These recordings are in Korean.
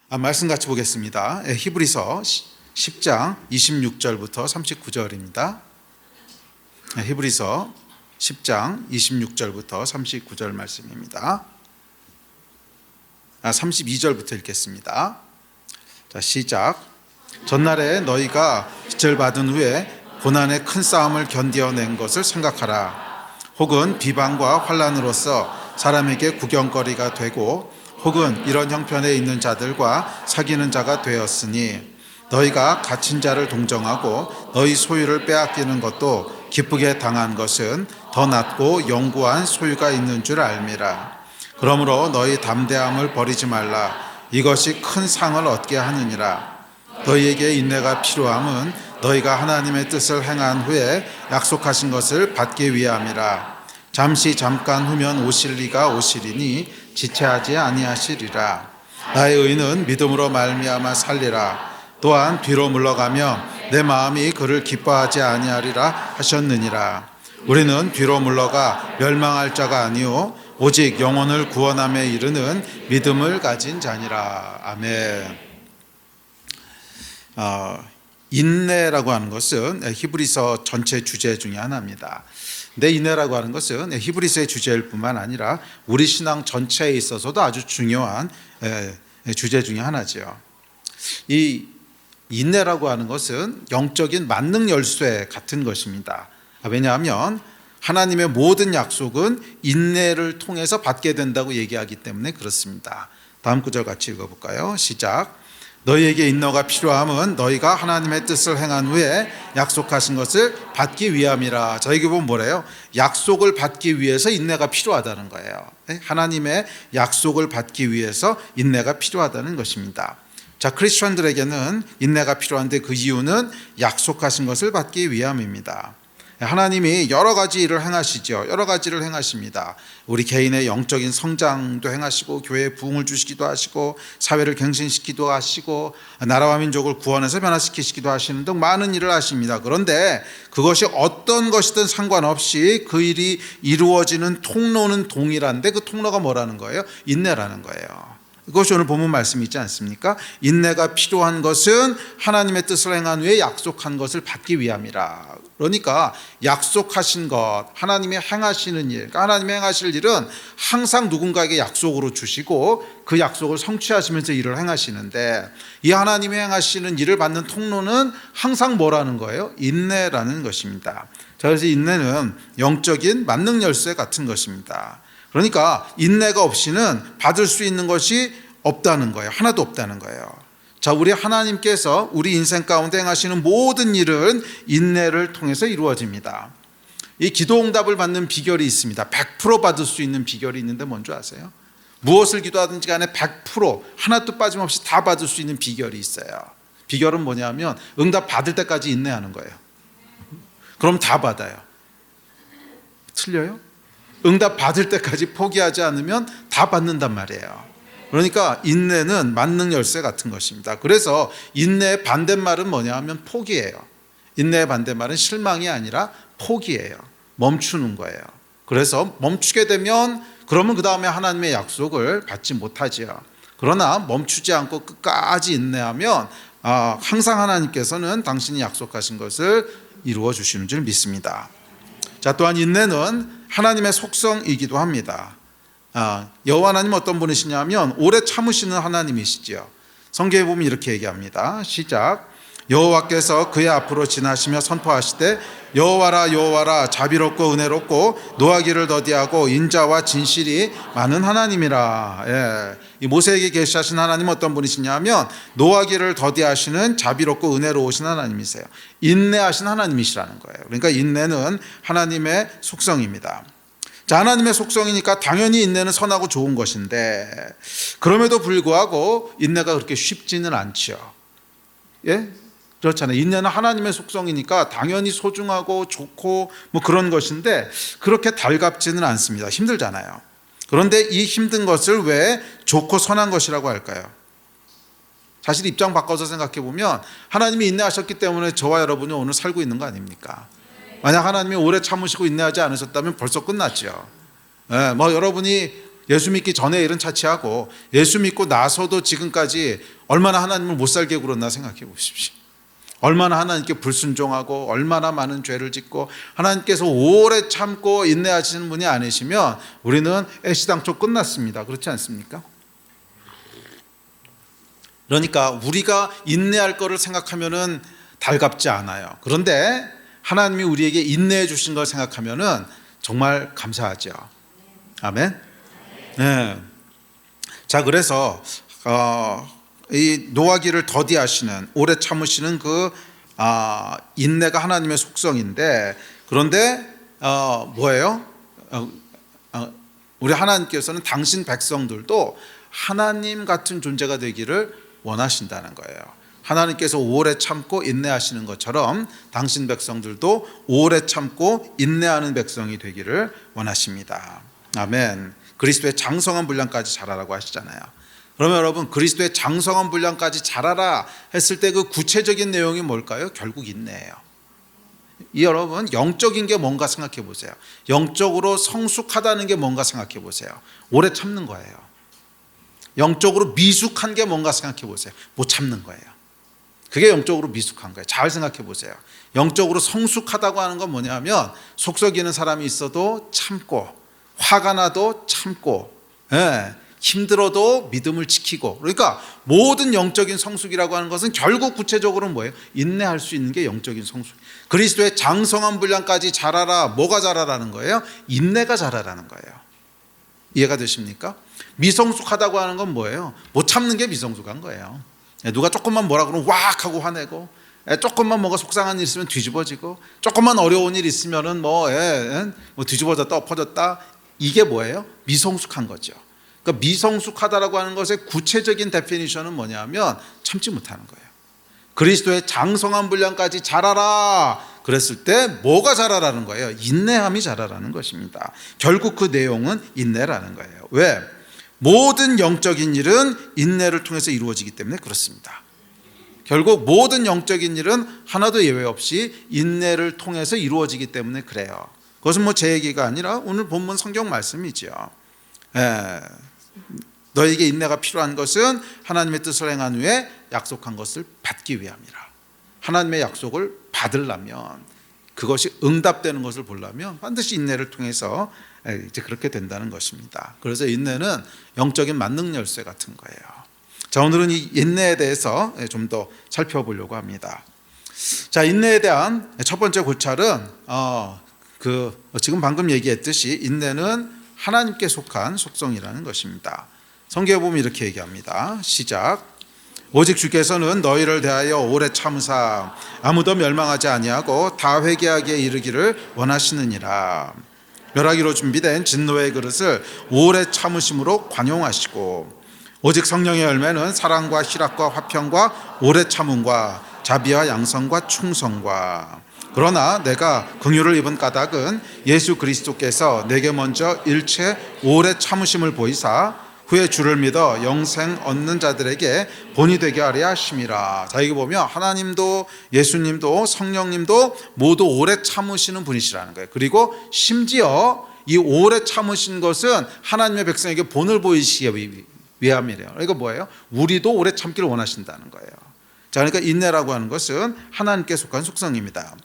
말씀 같이 보겠습니다. 히브리서 10장 26절부터 39절입니다. 히브리서 10장 26절부터 39절 말씀입니다. 32절부터 읽겠습니다. 자, 시작. 전날에 너희가 빚을 받은 후에 고난의 큰 싸움을 견뎌낸 것을 생각하라. 혹은 비방과 환난으로서 사람에게 구경거리가 되고 혹은 이런 형편에 있는 자들과 사귀는 자가 되었으니 너희가 갇힌 자를 동정하고 너희 소유를 빼앗기는 것도 기쁘게 당한 것은 더 낫고 영구한 소유가 있는 줄 알미라. 그러므로 너희 담대함을 버리지 말라. 이것이 큰 상을 얻게 하느니라. 너희에게 인내가 필요함은 너희가 하나님의 뜻을 행한 후에 약속하신 것을 받기 위함이라. 잠깐 후면 오실 이가 오시리니 지체하지 아니하시리라. 나의 의는 믿음으로 말미암아 살리라. 또한 뒤로 물러가며 내 마음이 그를 기뻐하지 아니하리라 하셨느니라. 우리는 뒤로 물러가 멸망할 자가 아니요 오직 영혼을 구원함에 이르는 믿음을 가진 자니라. 아멘. 인내라고 하는 것은 히브리서 전체 주제 중에 하나입니다. 내 인내라고 하는 것은 히브리서의 주제일 뿐만 아니라 우리 신앙 전체에 있어서도 아주 중요한 주제 중에 하나죠. 이 인내라고 하는 것은 영적인 만능 열쇠 같은 것입니다. 왜냐하면 하나님의 모든 약속은 인내를 통해서 받게 된다고 얘기하기 때문에 그렇습니다. 다음 구절 같이 읽어볼까요? 시작. 너희에게 인내가 필요함은 너희가 하나님의 뜻을 행한 후에 약속하신 것을 받기 위함이라. 저에게 보면 뭐래요? 약속을 받기 위해서 인내가 필요하다는 거예요. 하나님의 약속을 받기 위해서 인내가 필요하다는 것입니다. 자, 크리스천들에게는 인내가 필요한데 그 이유는 약속하신 것을 받기 위함입니다. 하나님이 여러 가지 일을 행하시죠. 여러 가지를 행하십니다. 우리 개인의 영적인 성장도 행하시고 교회에 부흥을 주시기도 하시고 사회를 갱신시키기도 하시고 나라와 민족을 구원해서 변화시키시기도 하시는 등 많은 일을 하십니다. 그런데 그것이 어떤 것이든 상관없이 그 일이 이루어지는 통로는 동일한데 그 통로가 뭐라는 거예요? 인내라는 거예요. 그것이 오늘 본문 말씀이 있지 않습니까? 인내가 필요한 것은 하나님의 뜻을 행한 후에 약속한 것을 받기 위함이라. 그러니까 약속하신 것, 하나님이 행하시는 일, 그러니까 하나님이 행하실 일은 항상 누군가에게 약속으로 주시고 그 약속을 성취하시면서 일을 행하시는데 이 하나님이 행하시는 일을 받는 통로는 항상 뭐라는 거예요? 인내라는 것입니다. 자, 그래서 인내는 영적인 만능 열쇠 같은 것입니다. 그러니까 인내가 없이는 받을 수 있는 것이 없다는 거예요. 하나도 없다는 거예요. 자, 우리 하나님께서 우리 인생 가운데 행하시는 모든 일은 인내를 통해서 이루어집니다. 이 기도 응답을 받는 비결이 있습니다. 100% 받을 수 있는 비결이 있는데 뭔지 아세요? 무엇을 기도하든지 간에 100% 하나도 빠짐없이 다 받을 수 있는 비결이 있어요. 비결은 뭐냐면 응답 받을 때까지 인내하는 거예요. 그럼 다 받아요. 틀려요? 응답 받을 때까지 포기하지 않으면 다 받는단 말이에요. 그러니까 인내는 만능 열쇠 같은 것입니다. 그래서 인내의 반대말은 뭐냐 하면 포기예요. 인내의 반대말은 실망이 아니라 포기예요. 멈추는 거예요. 그래서 멈추게 되면 그러면 그 다음에 하나님의 약속을 받지 못하지요. 그러나 멈추지 않고 끝까지 인내하면 항상 하나님께서는 당신이 약속하신 것을 이루어 주시는 줄 믿습니다. 자, 또한 인내는 하나님의 속성이기도 합니다. 여호와 하나님 어떤 분이시냐면 오래 참으시는 하나님이시죠. 성경에 보면 이렇게 얘기합니다. 시작. 여호와께서 그의 앞으로 지나시며 선포하시되 여호와라 여호와라 자비롭고 은혜롭고 노하기를 더디하고 인자와 진실이 많은 하나님이라. 예. 이 모세에게 계시하신 하나님 어떤 분이시냐면 노하기를 더디하시는 자비롭고 은혜로우신 하나님이세요. 인내하신 하나님이시라는 거예요. 그러니까 인내는 하나님의 속성입니다. 자, 하나님의 속성이니까 당연히 인내는 선하고 좋은 것인데 그럼에도 불구하고 인내가 그렇게 쉽지는 않죠. 예? 그렇잖아요. 인내는 하나님의 속성이니까 당연히 소중하고 좋고 뭐 그런 것인데 그렇게 달갑지는 않습니다. 힘들잖아요. 그런데 이 힘든 것을 왜 좋고 선한 것이라고 할까요? 사실 입장 바꿔서 생각해 보면 하나님이 인내하셨기 때문에 저와 여러분이 오늘 살고 있는 거 아닙니까? 만약 하나님이 오래 참으시고 인내하지 않으셨다면 벌써 끝났죠. 뭐 여러분이 예수 믿기 전의 일은 차치하고 예수 믿고 나서도 지금까지 얼마나 하나님을 못 살게 굴었나 생각해 보십시오. 얼마나 하나님께 불순종하고 얼마나 많은 죄를 짓고 하나님께서 오래 참고 인내하시는 분이 아니시면 우리는 애시당초 끝났습니다. 그렇지 않습니까? 그러니까 우리가 인내할 거를 생각하면은 달갑지 않아요. 그런데 하나님이 우리에게 인내해 주신 걸 생각하면은 정말 감사하죠. 아멘. 네. 자, 그래서 이 노하기를 더디하시는 오래 참으시는 그 인내가 하나님의 속성인데, 그런데 뭐예요? 우리 하나님께서는 당신 백성들도 하나님 같은 존재가 되기를 원하신다는 거예요. 하나님께서 오래 참고 인내하시는 것처럼 당신 백성들도 오래 참고 인내하는 백성이 되기를 원하십니다. 아멘. 그리스도의 장성한 분량까지 자라라고 하시잖아요. 그러면 여러분, 그리스도의 장성한 분량까지 자라라 했을 때 그 구체적인 내용이 뭘까요? 결국 인내예요. 이 여러분, 영적인 게 뭔가 생각해 보세요. 영적으로 성숙하다는 게 뭔가 생각해 보세요. 오래 참는 거예요. 영적으로 미숙한 게 뭔가 생각해 보세요. 못 참는 거예요. 그게 영적으로 미숙한 거예요. 잘 생각해 보세요. 영적으로 성숙하다고 하는 건 뭐냐면 속썩이는 사람이 있어도 참고, 화가 나도 참고, 힘들어도 믿음을 지키고. 그러니까 모든 영적인 성숙이라고 하는 것은 결국 구체적으로 뭐예요? 인내할 수 있는 게 영적인 성숙. 그리스도의 장성한 분량까지 자라라. 뭐가 자라라는 거예요? 인내가 자라라는 거예요. 이해가 되십니까? 미성숙하다고 하는 건 뭐예요? 못 참는 게 미성숙한 거예요. 누가 조금만 뭐라 그러면 왁 하고 화내고, 조금만 뭐가 속상한 일 있으면 뒤집어지고, 조금만 어려운 일 있으면은 뭐 뒤집어졌다 엎어졌다. 이게 뭐예요? 미성숙한 거죠. 그러니까 미성숙하다라고 하는 것의 구체적인 데피니션은 뭐냐면 참지 못하는 거예요. 그리스도의 장성한 분량까지 자라라 그랬을 때 뭐가 자라라는 거예요? 인내함이 자라라는 것입니다. 결국 그 내용은 인내라는 거예요. 왜? 모든 영적인 일은 인내를 통해서 이루어지기 때문에 그렇습니다. 결국 모든 영적인 일은 하나도 예외 없이 인내를 통해서 이루어지기 때문에 그래요. 그것은 뭐 제 얘기가 아니라 오늘 본문 성경 말씀이죠. 너에게 인내가 필요한 것은 하나님의 뜻을 행한 후에 약속한 것을 받기 위함이라. 하나님의 약속을 받으려면, 그것이 응답되는 것을 보려면 반드시 인내를 통해서 이제 그렇게 된다는 것입니다. 그래서 인내는 영적인 만능 열쇠 같은 거예요. 자, 오늘은 이 인내에 대해서 좀 더 살펴보려고 합니다. 자, 인내에 대한 첫 번째 고찰은 지금 방금 얘기했듯이 인내는 하나님께 속한 속성이라는 것입니다. 성경에 보면 이렇게 얘기합니다. 시작. 오직 주께서는 너희를 대하여 오래 참으사 아무도 멸망하지 아니하고 다 회개하기에 이르기를 원하시느니라. 멸하기로 준비된 진노의 그릇을 오래 참으심으로 관용하시고, 오직 성령의 열매는 사랑과 희락과 화평과 오래 참음과 자비와 양성과 충성과. 그러나 내가 긍휼을 입은 까닭은 예수 그리스도께서 내게 먼저 일체 오래 참으심을 보이사 후에 주를 믿어 영생 얻는 자들에게 본이 되게 하려 하심이라. 자, 여기 보면 하나님도 예수님도 성령님도 모두 오래 참으시는 분이시라는 거예요. 그리고 심지어 이 오래 참으신 것은 하나님의 백성에게 본을 보이시기 위함이래요. 이거 뭐예요? 우리도 오래 참기를 원하신다는 거예요. 자, 그러니까 인내라고 하는 것은 하나님께 속한 속성입니다.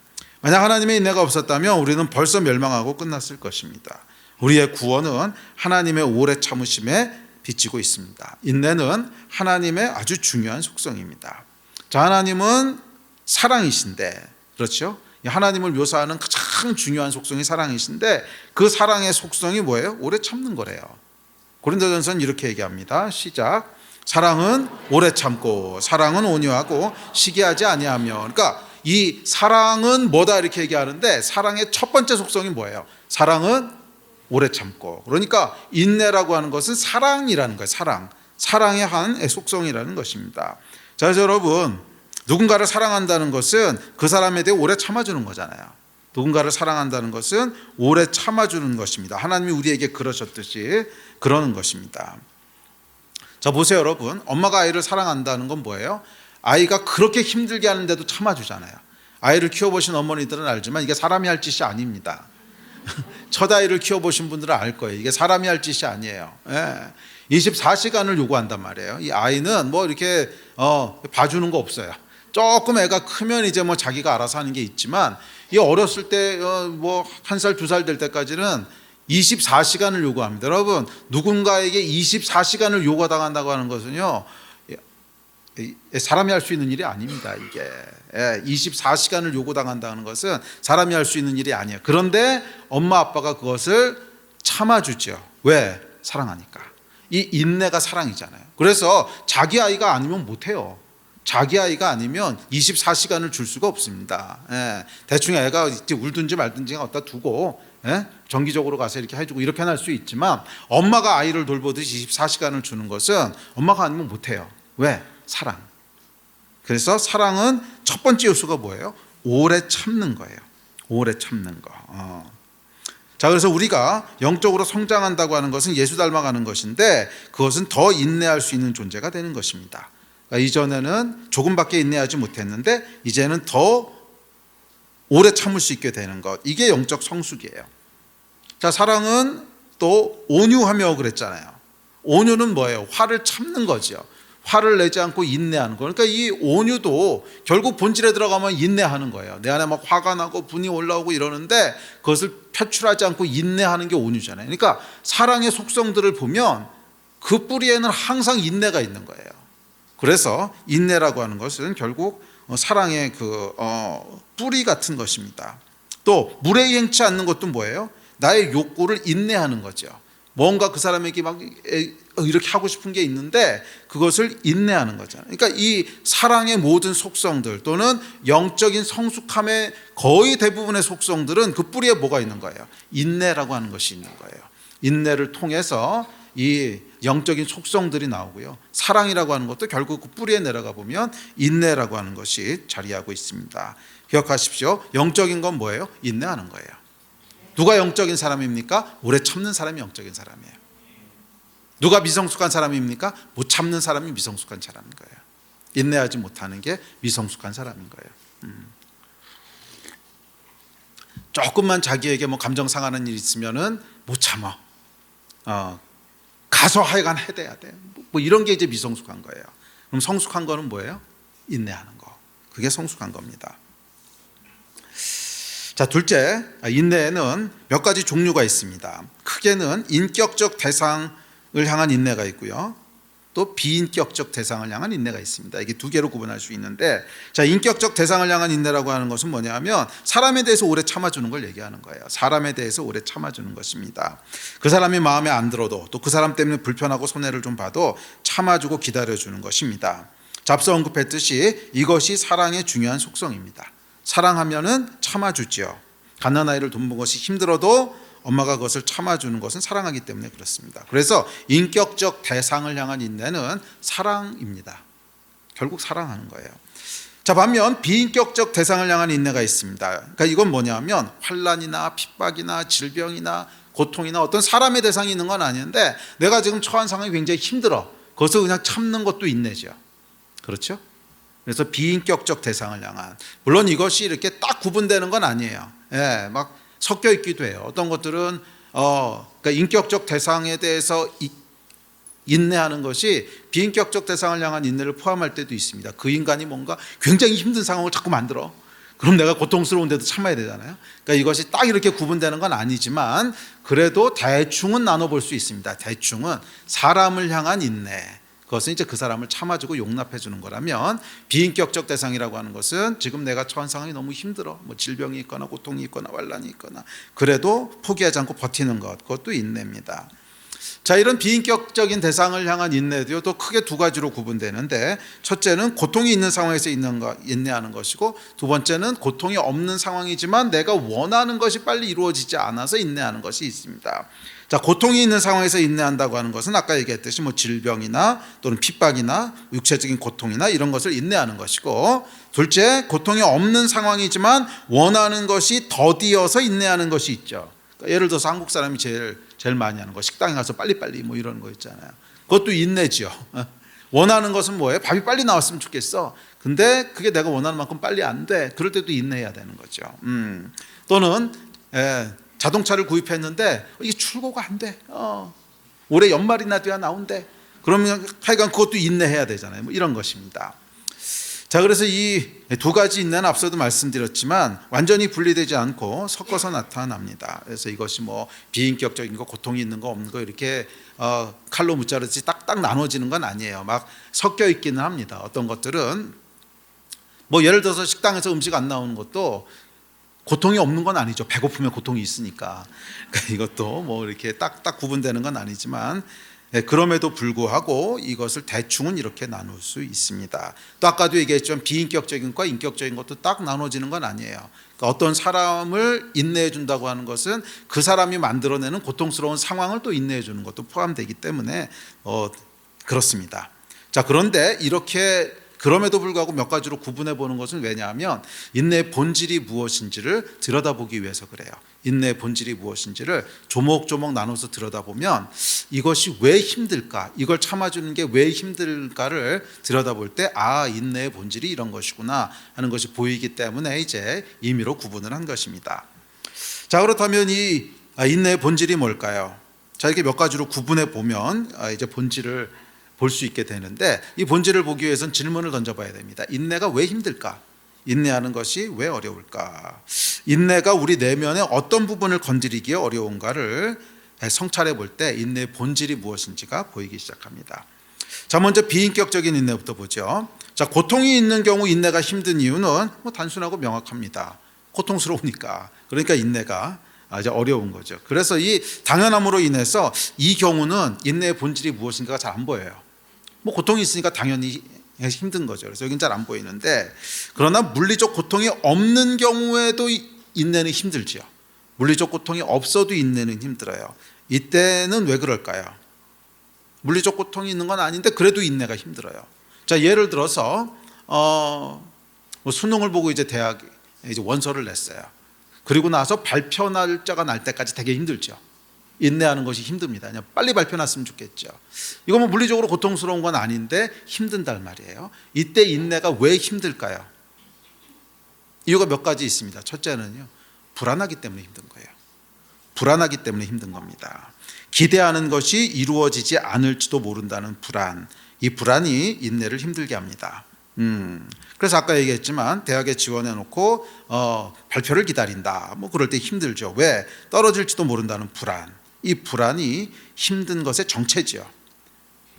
만약 하나님의 인내가 없었다면 우리는 벌써 멸망하고 끝났을 것입니다. 우리의 구원은 하나님의 오래 참으심에 비치고 있습니다. 인내는 하나님의 아주 중요한 속성입니다. 자, 하나님은 사랑이신데, 그렇죠? 하나님을 묘사하는 가장 중요한 속성이 사랑이신데, 그 사랑의 속성이 뭐예요? 오래 참는 거래요. 고린도전서는 이렇게 얘기합니다. 시작. 사랑은 오래 참고 사랑은 온유하고 시기하지 아니하며. 그러니까 이 사랑은 뭐다 이렇게 얘기하는데, 사랑의 첫 번째 속성이 뭐예요? 사랑은 오래 참고. 그러니까 인내라고 하는 것은 사랑이라는 거예요. 사랑의 한 속성이라는 것입니다. 자, 그래서 여러분, 누군가를 사랑한다는 것은 그 사람에 대해 오래 참아주는 거잖아요. 누군가를 사랑한다는 것은 오래 참아주는 것입니다. 하나님이 우리에게 그러셨듯이 그러는 것입니다. 자, 보세요 여러분, 엄마가 아이를 사랑한다는 건 뭐예요? 아이가 그렇게 힘들게 하는데도 참아주잖아요. 아이를 키워보신 어머니들은 알지만 이게 사람이 할 짓이 아닙니다. 첫 아이를 키워보신 분들은 알 거예요. 이게 사람이 할 짓이 아니에요. 24시간을 요구한단 말이에요. 이 아이는 뭐 이렇게 봐주는 거 없어요. 조금 애가 크면 이제 뭐 자기가 알아서 하는 게 있지만, 이 어렸을 때 뭐 1살, 2살 될 때까지는 24시간을 요구합니다. 여러분, 누군가에게 24시간을 요구당한다고 하는 것은요, 사람이 할 수 있는 일이 아닙니다. 이게 24시간을 요구당한다는 것은 사람이 할 수 있는 일이 아니에요. 그런데 엄마 아빠가 그것을 참아주죠. 왜? 사랑하니까. 이 인내가 사랑이잖아요. 그래서 자기 아이가 아니면 못해요. 자기 아이가 아니면 24시간을 줄 수가 없습니다. 대충 애가 울든지 말든지 갖다 두고 정기적으로 가서 이렇게 해주고 이렇게 할 수 있지만, 엄마가 아이를 돌보듯이 24시간을 주는 것은 엄마가 아니면 못해요. 왜? 사랑. 그래서 사랑은 첫 번째 요소가 뭐예요? 오래 참는 거예요. 오래 참는 거. 자, 그래서 우리가 영적으로 성장한다고 하는 것은 예수 닮아가는 것인데, 그것은 더 인내할 수 있는 존재가 되는 것입니다. 그러니까 이전에는 조금밖에 인내하지 못했는데 이제는 더 오래 참을 수 있게 되는 것, 이게 영적 성숙이에요. 자, 사랑은 또 온유하며 그랬잖아요. 온유는 뭐예요? 화를 참는 거죠. 화를 내지 않고 인내하는 거. 그러니까 이 온유도 결국 본질에 들어가면 인내하는 거예요. 내 안에 막 화가 나고 분이 올라오고 이러는데 그것을 표출하지 않고 인내하는 게 온유잖아요. 그러니까 사랑의 속성들을 보면 그 뿌리에는 항상 인내가 있는 거예요. 그래서 인내라고 하는 것은 결국 사랑의 그 뿌리 같은 것입니다. 또 무례히 행치 않는 것도 뭐예요? 나의 욕구를 인내하는 거죠. 뭔가 그 사람에게 막 이렇게 하고 싶은 게 있는데 그것을 인내하는 거잖아요. 그러니까 이 사랑의 모든 속성들 또는 영적인 성숙함의 거의 대부분의 속성들은 그 뿌리에 뭐가 있는 거예요? 인내라고 하는 것이 있는 거예요. 인내를 통해서 이 영적인 속성들이 나오고요. 사랑이라고 하는 것도 결국 그 뿌리에 내려가 보면 인내라고 하는 것이 자리하고 있습니다. 기억하십시오. 영적인 건 뭐예요? 인내하는 거예요. 누가 영적인 사람입니까? 오래 참는 사람이 영적인 사람이에요. 누가 미성숙한 사람입니까? 못 참는 사람이 미성숙한 사람인 거예요. 인내하지 못하는 게 미성숙한 사람인 거예요. 조금만 자기에게 뭐 감정 상하는 일 있으면은 못 참아. 가서 하여간 해대야 돼. 뭐 이런 게 이제 미성숙한 거예요. 그럼 성숙한 거는 뭐예요? 인내하는 거. 그게 성숙한 겁니다. 자, 둘째, 인내에는 몇 가지 종류가 있습니다. 크게는 인격적 대상을 향한 인내가 있고요. 또 비인격적 대상을 향한 인내가 있습니다. 이게 두 개로 구분할 수 있는데, 자, 인격적 대상을 향한 인내라고 하는 것은 뭐냐면 사람에 대해서 오래 참아주는 걸 얘기하는 거예요. 사람에 대해서 오래 참아주는 것입니다. 그 사람이 마음에 안 들어도 또 그 사람 때문에 불편하고 손해를 좀 봐도 참아주고 기다려주는 것입니다. 자, 앞서 언급했듯이 이것이 사랑의 중요한 속성입니다. 사랑하면은 참아주죠. 갓난아이를 돌보는 것이 힘들어도 엄마가 그것을 참아주는 것은 사랑하기 때문에 그렇습니다. 그래서 인격적 대상을 향한 인내는 사랑입니다. 결국 사랑하는 거예요. 자, 반면 비인격적 대상을 향한 인내가 있습니다. 그러니까 이건 뭐냐면 환난이나 핍박이나 질병이나 고통이나 어떤 사람의 대상이 있는 건 아닌데 내가 지금 처한 상황이 굉장히 힘들어. 그것을 그냥 참는 것도 인내죠. 그렇죠? 그래서 비인격적 대상을 향한, 물론 이것이 이렇게 딱 구분되는 건 아니에요. 막 섞여 있기도 해요. 어떤 것들은 그러니까 인격적 대상에 대해서 인내하는 것이 비인격적 대상을 향한 인내를 포함할 때도 있습니다. 그 인간이 뭔가 굉장히 힘든 상황을 자꾸 만들어. 그럼 내가 고통스러운데도 참아야 되잖아요. 그러니까 이것이 딱 이렇게 구분되는 건 아니지만 그래도 대충은 나눠볼 수 있습니다. 대충은 사람을 향한 인내, 그것은 이제 그 사람을 참아주고 용납해 주는 거라면, 비인격적 대상이라고 하는 것은 지금 내가 처한 상황이 너무 힘들어, 뭐 질병이 있거나 고통이 있거나 환난이 있거나 그래도 포기하지 않고 버티는 것, 그것도 인내입니다. 자, 이런 비인격적인 대상을 향한 인내도 또 크게 두 가지로 구분되는데, 첫째는 고통이 있는 상황에서 인내하는 것이고, 두 번째는 고통이 없는 상황이지만 내가 원하는 것이 빨리 이루어지지 않아서 인내하는 것이 있습니다. 자, 고통이 있는 상황에서 인내한다고 하는 것은 아까 얘기했듯이 뭐 질병이나 또는 핍박이나 육체적인 고통이나 이런 것을 인내하는 것이고, 둘째, 고통이 없는 상황이지만 원하는 것이 더디어서 인내하는 것이 있죠. 그러니까 예를 들어서 한국 사람이 제일 많이 하는 거, 식당에 가서 빨리빨리 뭐 이런 거 있잖아요. 그것도 인내죠. 원하는 것은 뭐예요? 밥이 빨리 나왔으면 좋겠어. 근데 그게 내가 원하는 만큼 빨리 안 돼. 그럴 때도 인내해야 되는 거죠. 또는 자동차를 구입했는데 이게 출고가 안 돼. 올해 연말이나 돼야 나온대. 그러면 하여간 그것도 인내해야 되잖아요. 뭐 이런 것입니다. 자, 그래서 이 두 가지 인내는 앞서도 말씀드렸지만 완전히 분리되지 않고 섞어서 나타납니다. 그래서 이것이 뭐 비인격적인 거, 고통이 있는 거 없는 거 이렇게 칼로 무자르듯이 딱딱 나눠지는 건 아니에요. 막 섞여 있기는 합니다. 어떤 것들은 뭐 예를 들어서 식당에서 음식 안 나오는 것도 고통이 없는 건 아니죠. 배고프면 고통이 있으니까. 그러니까 이것도 뭐 이렇게 딱딱 구분되는 건 아니지만 그럼에도 불구하고 이것을 대충은 이렇게 나눌 수 있습니다. 또 아까도 얘기했지만 비인격적인 것과 인격적인 것도 딱 나눠지는 건 아니에요. 그러니까 어떤 사람을 인내해 준다고 하는 것은 그 사람이 만들어내는 고통스러운 상황을 또 인내해 주는 것도 포함되기 때문에 그렇습니다. 자, 그런데 이렇게 그럼에도 불구하고 몇 가지로 구분해 보는 것은 왜냐하면 인내의 본질이 무엇인지를 들여다보기 위해서 그래요. 인내의 본질이 무엇인지를 조목조목 나눠서 들여다보면 이것이 왜 힘들까, 이걸 참아주는 게 왜 힘들까를 들여다볼 때 인내의 본질이 이런 것이구나 하는 것이 보이기 때문에 이제 임의로 구분을 한 것입니다. 자, 그렇다면 이 인내의 본질이 뭘까요? 자, 이렇게 몇 가지로 구분해 보면 이제 본질을 볼 수 있게 되는데, 이 본질을 보기 위해서는 질문을 던져봐야 됩니다. 인내가 왜 힘들까? 인내하는 것이 왜 어려울까? 인내가 우리 내면의 어떤 부분을 건드리기에 어려운가를 성찰해 볼 때 인내의 본질이 무엇인지가 보이기 시작합니다. 자, 먼저 비인격적인 인내부터 보죠. 자, 고통이 있는 경우 인내가 힘든 이유는 뭐 단순하고 명확합니다. 고통스러우니까. 그러니까 인내가 이제 어려운 거죠. 그래서 이 당연함으로 인해서 이 경우는 인내의 본질이 무엇인가가 잘 안 보여요. 뭐 고통이 있으니까 당연히 힘든 거죠. 그래서 여긴 잘 안 보이는데, 그러나 물리적 고통이 없는 경우에도 인내는 힘들지요. 물리적 고통이 없어도 인내는 힘들어요. 이때는 왜 그럴까요? 물리적 고통이 있는 건 아닌데 그래도 인내가 힘들어요. 자, 예를 들어서 뭐 수능을 보고 이제 대학에 이제 원서를 냈어요. 그리고 나서 발표 날짜가 날 때까지 되게 힘들죠. 인내하는 것이 힘듭니다. 그냥 빨리 발표 났으면 좋겠죠. 이거 뭐 물리적으로 고통스러운 건 아닌데 힘든단 말이에요. 이때 인내가 왜 힘들까요? 이유가 몇 가지 있습니다. 첫째는요, 불안하기 때문에 힘든 거예요. 불안하기 때문에 힘든 겁니다. 기대하는 것이 이루어지지 않을지도 모른다는 불안, 이 불안이 인내를 힘들게 합니다. 그래서 아까 얘기했지만 대학에 지원해 놓고 발표를 기다린다, 뭐 그럴 때 힘들죠. 왜? 떨어질지도 모른다는 불안. 이 불안이 힘든 것의 정체지요.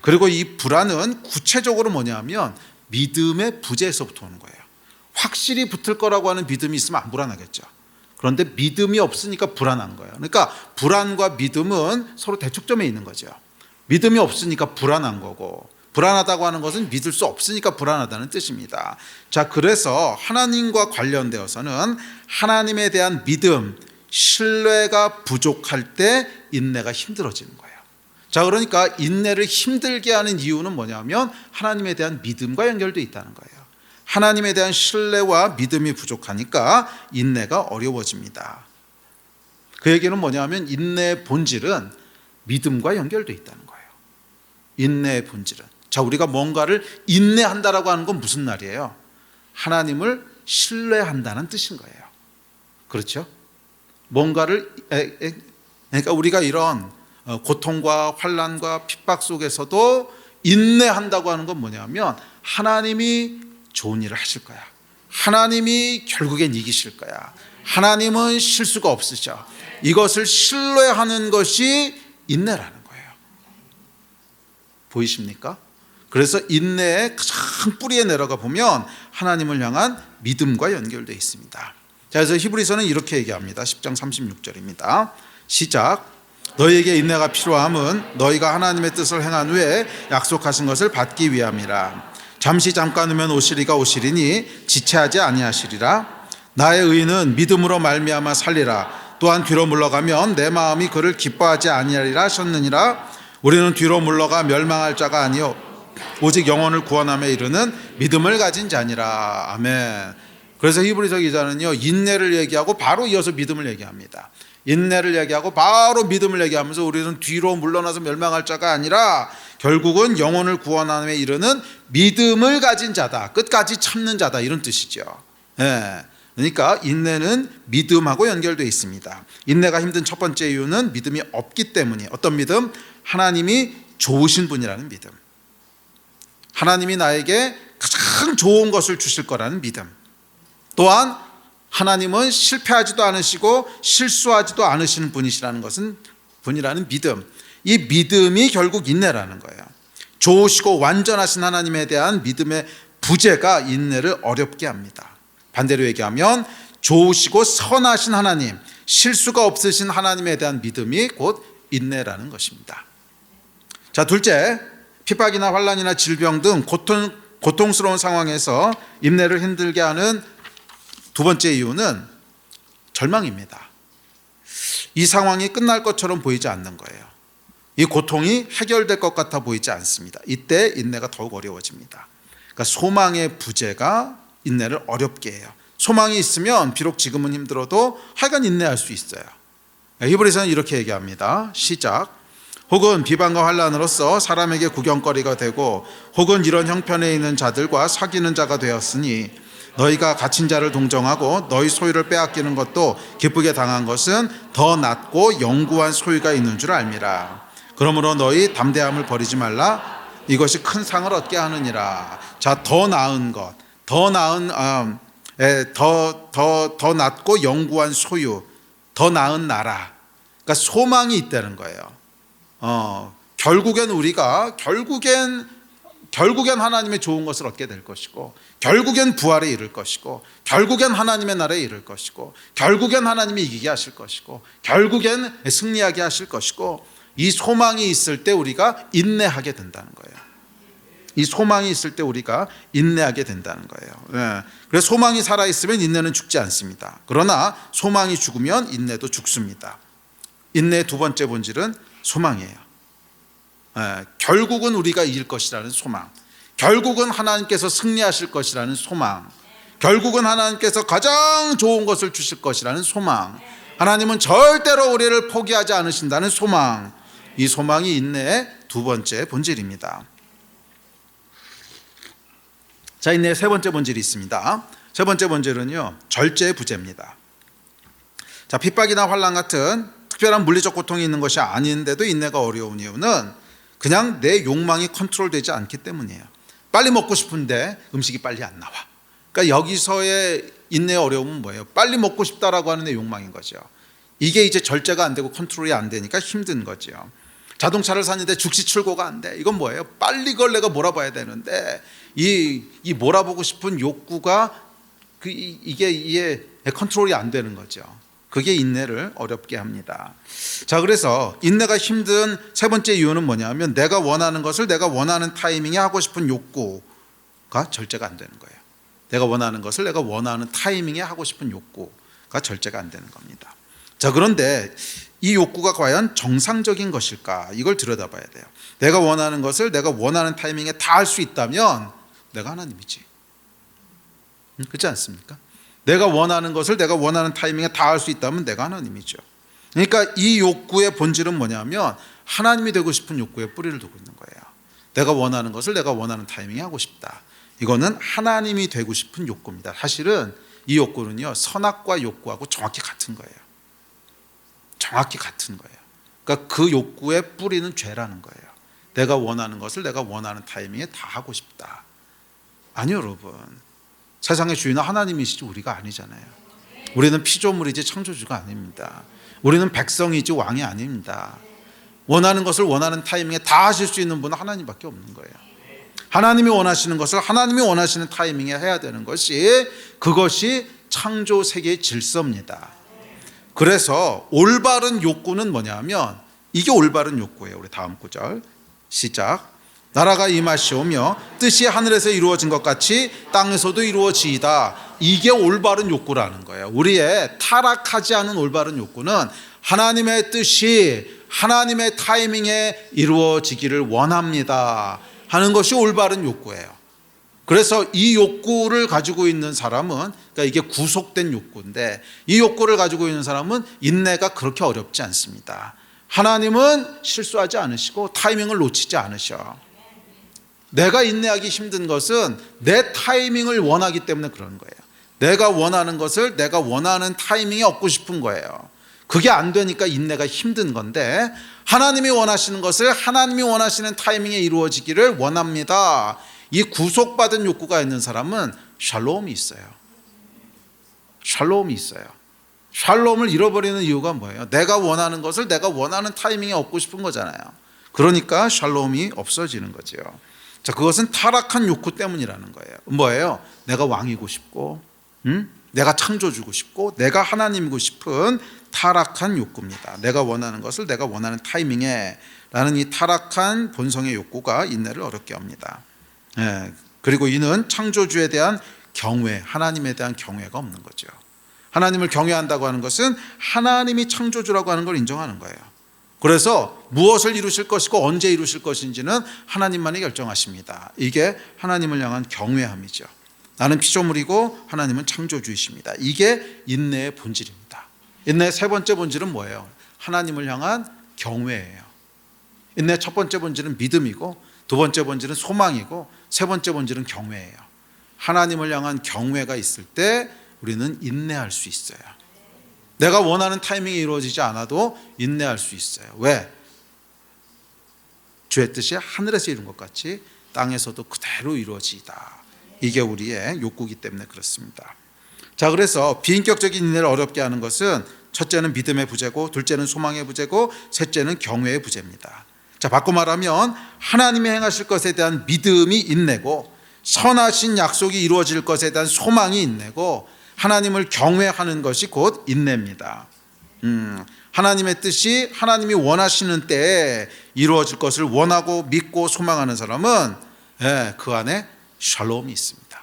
그리고 이 불안은 구체적으로 뭐냐면 믿음의 부재에서부터 오는 거예요. 확실히 붙을 거라고 하는 믿음이 있으면 안 불안하겠죠. 그런데 믿음이 없으니까 불안한 거예요. 그러니까 불안과 믿음은 서로 대척점에 있는 거죠. 믿음이 없으니까 불안한 거고, 불안하다고 하는 것은 믿을 수 없으니까 불안하다는 뜻입니다. 자, 그래서 하나님과 관련되어서는 하나님에 대한 믿음, 신뢰가 부족할 때 인내가 힘들어지는 거예요. 자, 그러니까 인내를 힘들게 하는 이유는 뭐냐면 하나님에 대한 믿음과 연결되어 있다는 거예요. 하나님에 대한 신뢰와 믿음이 부족하니까 인내가 어려워집니다. 그 얘기는 뭐냐면 인내의 본질은 믿음과 연결되어 있다는 거예요. 인내의 본질은. 자, 우리가 뭔가를 인내한다라고 하는 건 무슨 말이에요? 하나님을 신뢰한다는 뜻인 거예요. 그렇죠? 뭔가를, 그러니까 우리가 이런 고통과 환난과 핍박 속에서도 인내한다고 하는 건 뭐냐면 하나님이 좋은 일을 하실 거야. 하나님이 결국엔 이기실 거야. 하나님은 실수가 없으셔. 이것을 신뢰하는 것이 인내라는 거예요. 보이십니까? 그래서 인내의 가장 뿌리에 내려가 보면 하나님을 향한 믿음과 연결되어 있습니다. 자, 그래서 히브리서는 이렇게 얘기합니다. 10장 36절입니다. 시작. 너희에게 인내가 필요함은 너희가 하나님의 뜻을 행한 후에 약속하신 것을 받기 위함이라. 잠시 잠깐이면 오시리가 오시리니 지체하지 아니하시리라. 나의 의인은 믿음으로 말미암아 살리라. 또한 뒤로 물러가면 내 마음이 그를 기뻐하지 아니하리라 하셨느니라. 우리는 뒤로 물러가 멸망할 자가 아니요 오직 영혼을 구원함에 이르는 믿음을 가진 자니라. 아멘. 그래서 히브리서 기자는요, 인내를 얘기하고 바로 이어서 믿음을 얘기합니다. 인내를 얘기하고 바로 믿음을 얘기하면서 우리는 뒤로 물러나서 멸망할 자가 아니라 결국은 영혼을 구원함에 이르는 믿음을 가진 자다. 끝까지 참는 자다. 이런 뜻이죠. 예. 그러니까 인내는 믿음하고 연결되어 있습니다. 인내가 힘든 첫 번째 이유는 믿음이 없기 때문이에요. 어떤 믿음? 하나님이 좋으신 분이라는 믿음. 하나님이 나에게 가장 좋은 것을 주실 거라는 믿음. 또한 하나님은 실패하지도 않으시고 실수하지도 않으시는 분이라는 믿음. 이 믿음이 결국 인내라는 거예요. 좋으시고 완전하신 하나님에 대한 믿음의 부재가 인내를 어렵게 합니다. 반대로 얘기하면 좋으시고 선하신 하나님, 실수가 없으신 하나님에 대한 믿음이 곧 인내라는 것입니다. 자, 둘째, 핍박이나 환난이나 질병 등 고통스러운 상황에서 인내를 힘들게 하는 두 번째 이유는 절망입니다. 이 상황이 끝날 것처럼 보이지 않는 거예요. 이 고통이 해결될 것 같아 보이지 않습니다. 이때 인내가 더욱 어려워집니다. 그러니까 소망의 부재가 인내를 어렵게 해요. 소망이 있으면 비록 지금은 힘들어도 하여간 인내할 수 있어요. 히브리서는 이렇게 얘기합니다. 시작. 혹은 비방과 환난으로서 사람에게 구경거리가 되고 혹은 이런 형편에 있는 자들과 사귀는 자가 되었으니 너희가 갇힌 자를 동정하고 너희 소유를 빼앗기는 것도 기쁘게 당한 것은 더 낫고 영구한 소유가 있는 줄 알미라. 그러므로 너희 담대함을 버리지 말라. 이것이 큰 상을 얻게 하느니라. 자, 더 나은 것, 더 나은 더 낫고 영구한 소유, 더 나은 나라. 그러니까 소망이 있다는 거예요. 결국엔 우리가 결국엔 하나님의 좋은 것을 얻게 될 것이고, 결국엔 부활에 이를 것이고, 결국엔 하나님의 나라에 이를 것이고, 결국엔 하나님이 이기게 하실 것이고, 결국엔 승리하게 하실 것이고, 이 소망이 있을 때 우리가 인내하게 된다는 거예요. 이 소망이 있을 때 우리가 인내하게 된다는 거예요. 그래서 소망이 살아있으면 인내는 죽지 않습니다. 그러나 소망이 죽으면 인내도 죽습니다. 인내의 두 번째 본질은 소망이에요. 결국은 우리가 이길 것이라는 소망, 결국은 하나님께서 승리하실 것이라는 소망, 결국은 하나님께서 가장 좋은 것을 주실 것이라는 소망, 하나님은 절대로 우리를 포기하지 않으신다는 소망, 이 소망이 인내의 두 번째 본질입니다. 자, 인내의 세 번째 본질이 있습니다. 세 번째 본질은요, 절제의 부재입니다. 자, 핍박이나 환난 같은 특별한 물리적 고통이 있는 것이 아닌데도 인내가 어려운 이유는 그냥 내 욕망이 컨트롤되지 않기 때문이에요. 빨리 먹고 싶은데 음식이 빨리 안 나와. 그러니까 여기서의 인내의 어려움은 뭐예요? 빨리 먹고 싶다라고 하는 내 욕망인 거죠. 이게 이제 절제가 안 되고 컨트롤이 안 되니까 힘든 거죠. 자동차를 샀는데 즉시 출고가 안 돼. 이건 뭐예요? 빨리 그걸 내가 몰아봐야 되는데 이 몰아보고 싶은 욕구가 이게 컨트롤이 안 되는 거죠. 그게 인내를 어렵게 합니다. 자, 그래서 인내가 힘든 세 번째 이유는 뭐냐면 내가 원하는 것을 내가 원하는 타이밍에 하고 싶은 욕구가 절제가 안 되는 거예요. 내가 원하는 것을 내가 원하는 타이밍에 하고 싶은 욕구가 절제가 안 되는 겁니다. 자, 그런데 이 욕구가 과연 정상적인 것일까? 이걸 들여다봐야 돼요. 내가 원하는 것을 내가 원하는 타이밍에 다 할 수 있다면 내가 하나님이지. 그렇지 않습니까? 내가 원하는 것을 내가 원하는 타이밍에 다 할 수 있다면 내가 하나님이죠. 그러니까 이 욕구의 본질은 뭐냐면 하나님이 되고 싶은 욕구에 뿌리를 두고 있는 거예요. 내가 원하는 것을 내가 원하는 타이밍에 하고 싶다. 이거는 하나님이 되고 싶은 욕구입니다. 사실은 이 욕구는요, 선악과 욕구하고 정확히 같은 거예요. 정확히 같은 거예요. 그러니까 그 욕구의 뿌리는 죄라는 거예요. 내가 원하는 것을 내가 원하는 타이밍에 다 하고 싶다. 아니요, 여러분. 세상의 주인은 하나님이시지 우리가 아니잖아요. 우리는 피조물이지 창조주가 아닙니다. 우리는 백성이지 왕이 아닙니다. 원하는 것을 원하는 타이밍에 다 하실 수 있는 분은 하나님밖에 없는 거예요. 하나님이 원하시는 것을 하나님이 원하시는 타이밍에 해야 되는 그것이 창조 세계의 질서입니다. 그래서 올바른 욕구는 뭐냐면 이게 올바른 욕구예요. 우리 다음 구절 시작. 나라가 임하시오며 뜻이 하늘에서 이루어진 것 같이 땅에서도 이루어지이다. 이게 올바른 욕구라는 거예요. 우리의 타락하지 않은 올바른 욕구는 하나님의 뜻이 하나님의 타이밍에 이루어지기를 원합니다 하는 것이 올바른 욕구예요. 그래서 이 욕구를 가지고 있는 사람은, 그러니까 이게 구속된 욕구인데 이 욕구를 가지고 있는 사람은 인내가 그렇게 어렵지 않습니다. 하나님은 실수하지 않으시고 타이밍을 놓치지 않으셔. 내가 인내하기 힘든 것은 내 타이밍을 원하기 때문에 그런 거예요. 내가 원하는 것을 내가 원하는 타이밍에 얻고 싶은 거예요. 그게 안 되니까 인내가 힘든 건데, 하나님이 원하시는 것을 하나님이 원하시는 타이밍에 이루어지기를 원합니다. 이 구속받은 욕구가 있는 사람은 샬롬이 있어요. 샬롬이 있어요. 샬롬을 잃어버리는 이유가 뭐예요? 내가 원하는 것을 내가 원하는 타이밍에 얻고 싶은 거잖아요. 그러니까 샬롬이 없어지는 거죠. 자, 그것은 타락한 욕구 때문이라는 거예요. 뭐예요? 내가 왕이고 싶고, 내가 창조주고 싶고, 내가 하나님이고 싶은 타락한 욕구입니다. 내가 원하는 것을 내가 원하는 타이밍에 라는 이 타락한 본성의 욕구가 인내를 어렵게 합니다. 그리고 이는 창조주에 대한 경외, 하나님에 대한 경외가 없는 거죠. 하나님을 경외한다고 하는 것은 하나님이 창조주라고 하는 걸 인정하는 거예요. 그래서 무엇을 이루실 것이고 언제 이루실 것인지는 하나님만이 결정하십니다. 이게 하나님을 향한 경외함이죠. 나는 피조물이고 하나님은 창조주이십니다. 이게 인내의 본질입니다. 인내의 세 번째 본질은 뭐예요? 하나님을 향한 경외예요. 인내의 첫 번째 본질은 믿음이고, 두 번째 본질은 소망이고, 세 번째 본질은 경외예요. 하나님을 향한 경외가 있을 때 우리는 인내할 수 있어요. 내가 원하는 타이밍이 이루어지지 않아도 인내할 수 있어요. 왜? 주의 뜻이 하늘에서 이룬 것 같이 땅에서도 그대로 이루어지다. 이게 우리의 욕구이기 때문에 그렇습니다. 자, 그래서 비인격적인 인내를 어렵게 하는 것은 첫째는 믿음의 부재고, 둘째는 소망의 부재고, 셋째는 경외의 부재입니다. 자, 바꿔 말하면 하나님이 행하실 것에 대한 믿음이 인내고, 선하신 약속이 이루어질 것에 대한 소망이 인내고, 하나님을 경외하는 것이 곧 인내입니다. 하나님의 뜻이 하나님이 원하시는 때에 이루어질 것을 원하고 믿고 소망하는 사람은 그 안에 샬롬이 있습니다.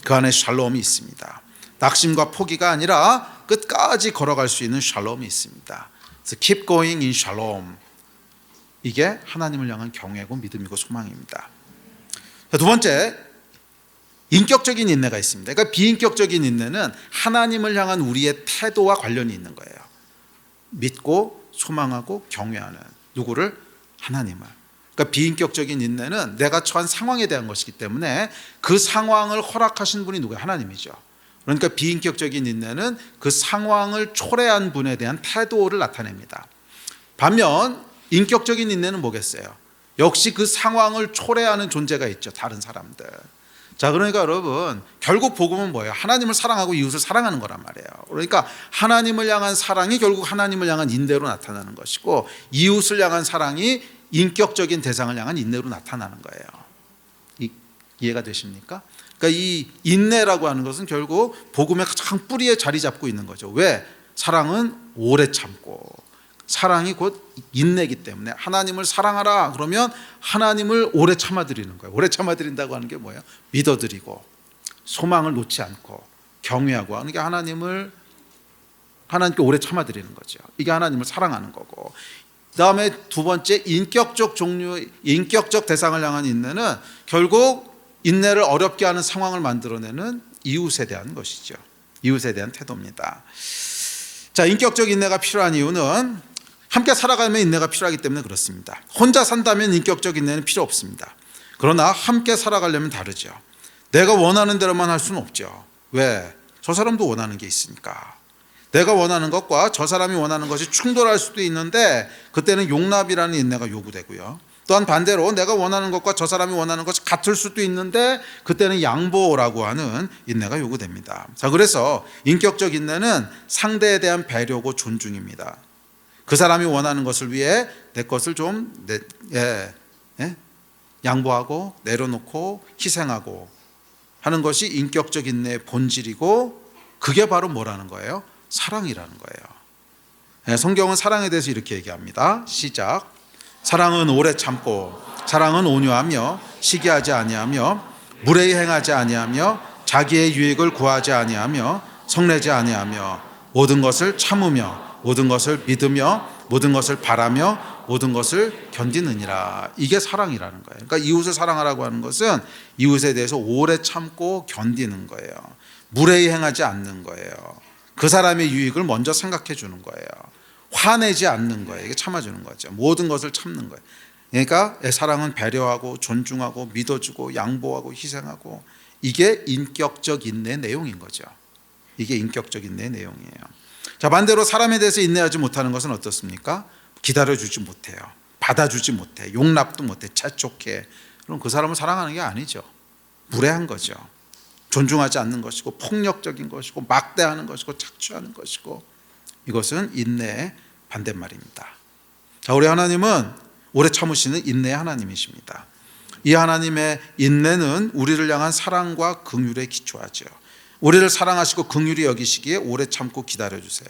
그 안에 샬롬이 있습니다. 낙심과 포기가 아니라 끝까지 걸어갈 수 있는 샬롬이 있습니다. 그래서 keep going in shalom. 이게 하나님을 향한 경외고 믿음이고 소망입니다. 두 번째, 인격적인 인내가 있습니다. 그러니까 비인격적인 인내는 하나님을 향한 우리의 태도와 관련이 있는 거예요. 믿고 소망하고 경외하는, 누구를? 하나님을. 그러니까 비인격적인 인내는 내가 처한 상황에 대한 것이기 때문에 그 상황을 허락하신 분이 누구예요? 하나님이죠. 그러니까 비인격적인 인내는 그 상황을 초래한 분에 대한 태도를 나타냅니다. 반면 인격적인 인내는 뭐겠어요? 역시 그 상황을 초래하는 존재가 있죠. 다른 사람들. 자, 그러니까 여러분, 결국 복음은 뭐예요? 하나님을 사랑하고 이웃을 사랑하는 거란 말이에요. 그러니까 하나님을 향한 사랑이 결국 하나님을 향한 인내로 나타나는 것이고, 이웃을 향한 사랑이 인격적인 대상을 향한 인내로 나타나는 거예요. 이해가 되십니까? 그러니까 이 인내라고 하는 것은 결국 복음의 가장 뿌리에 자리 잡고 있는 거죠. 왜? 사랑은 오래 참고, 사랑이 곧 인내이기 때문에 하나님을 사랑하라 그러면 하나님을 오래 참아드리는 거예요. 오래 참아드린다고 하는 게 뭐예요? 믿어드리고 소망을 놓지 않고 경외하고 하는 게 하나님께 오래 참아드리는 거죠. 이게 하나님을 사랑하는 거고, 그 다음에 두 번째, 인격적 대상을 향한 인내는 결국 인내를 어렵게 하는 상황을 만들어내는 이웃에 대한 것이죠. 이웃에 대한 태도입니다. 자, 인격적 인내가 필요한 이유는 함께 살아가면 인내가 필요하기 때문에 그렇습니다. 혼자 산다면 인격적 인내는 필요 없습니다. 그러나 함께 살아가려면 다르죠. 내가 원하는 대로만 할 수는 없죠. 왜? 저 사람도 원하는 게 있으니까. 내가 원하는 것과 저 사람이 원하는 것이 충돌할 수도 있는데 그때는 용납이라는 인내가 요구되고요. 또한 반대로 내가 원하는 것과 저 사람이 원하는 것이 같을 수도 있는데 그때는 양보라고 하는 인내가 요구됩니다. 자, 그래서 인격적 인내는 상대에 대한 배려고 존중입니다. 그 사람이 원하는 것을 위해 내 것을 좀 양보하고 내려놓고 희생하고 하는 것이 인격적 인내의 본질이고, 그게 바로 뭐라는 거예요? 사랑이라는 거예요. 성경은 사랑에 대해서 이렇게 얘기합니다. 시작. 사랑은 오래 참고, 사랑은 온유하며 시기하지 아니하며 무례히 행하지 아니하며 자기의 유익을 구하지 아니하며 성내지 아니하며 모든 것을 참으며 모든 것을 믿으며 모든 것을 바라며 모든 것을 견디느니라. 이게 사랑이라는 거예요. 그러니까 이웃을 사랑하라고 하는 것은 이웃에 대해서 오래 참고 견디는 거예요. 무례히 행하지 않는 거예요. 그 사람의 유익을 먼저 생각해 주는 거예요. 화내지 않는 거예요. 이게 참아주는 거죠. 모든 것을 참는 거예요. 그러니까 사랑은 배려하고 존중하고 믿어주고 양보하고 희생하고, 이게 인격적 인내의 내용인 거죠. 이게 인격적 인내의 내용이에요. 자, 반대로 사람에 대해서 인내하지 못하는 것은 어떻습니까? 기다려주지 못해요. 받아주지 못해. 용납도 못해. 재촉해. 그럼 그 사람을 사랑하는 게 아니죠. 무례한 거죠. 존중하지 않는 것이고, 폭력적인 것이고, 막대하는 것이고, 착취하는 것이고, 이것은 인내의 반대말입니다. 자, 우리 하나님은 오래 참으시는 인내의 하나님이십니다. 이 하나님의 인내는 우리를 향한 사랑과 긍휼에 기초하죠. 우리를 사랑하시고 긍휼히 여기시기에 오래 참고 기다려주세요.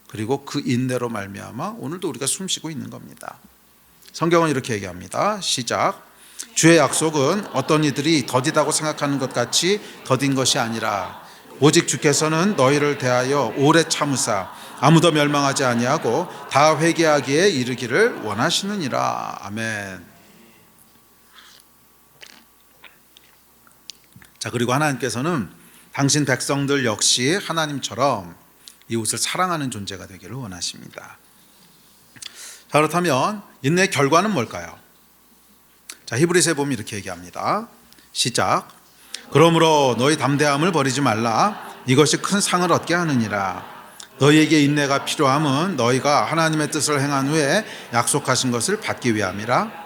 그리고 그 인내로 말미암아 오늘도 우리가 숨쉬고 있는 겁니다. 성경은 이렇게 얘기합니다. 시작. 주의 약속은 어떤 이들이 더디다고 생각하는 것 같이 더딘 것이 아니라 오직 주께서는 너희를 대하여 오래 참으사 아무도 멸망하지 아니하고 다 회개하기에 이르기를 원하시느니라. 아멘. 자, 그리고 하나님께서는 당신 백성들 역시 하나님처럼 이웃을 사랑하는 존재가 되기를 원하십니다. 자, 그렇다면 인내의 결과는 뭘까요? 자, 히브리서에 보면 이렇게 얘기합니다. 시작. 그러므로 너희 담대함을 버리지 말라. 이것이 큰 상을 얻게 하느니라. 너희에게 인내가 필요함은 너희가 하나님의 뜻을 행한 후에 약속하신 것을 받기 위함이라.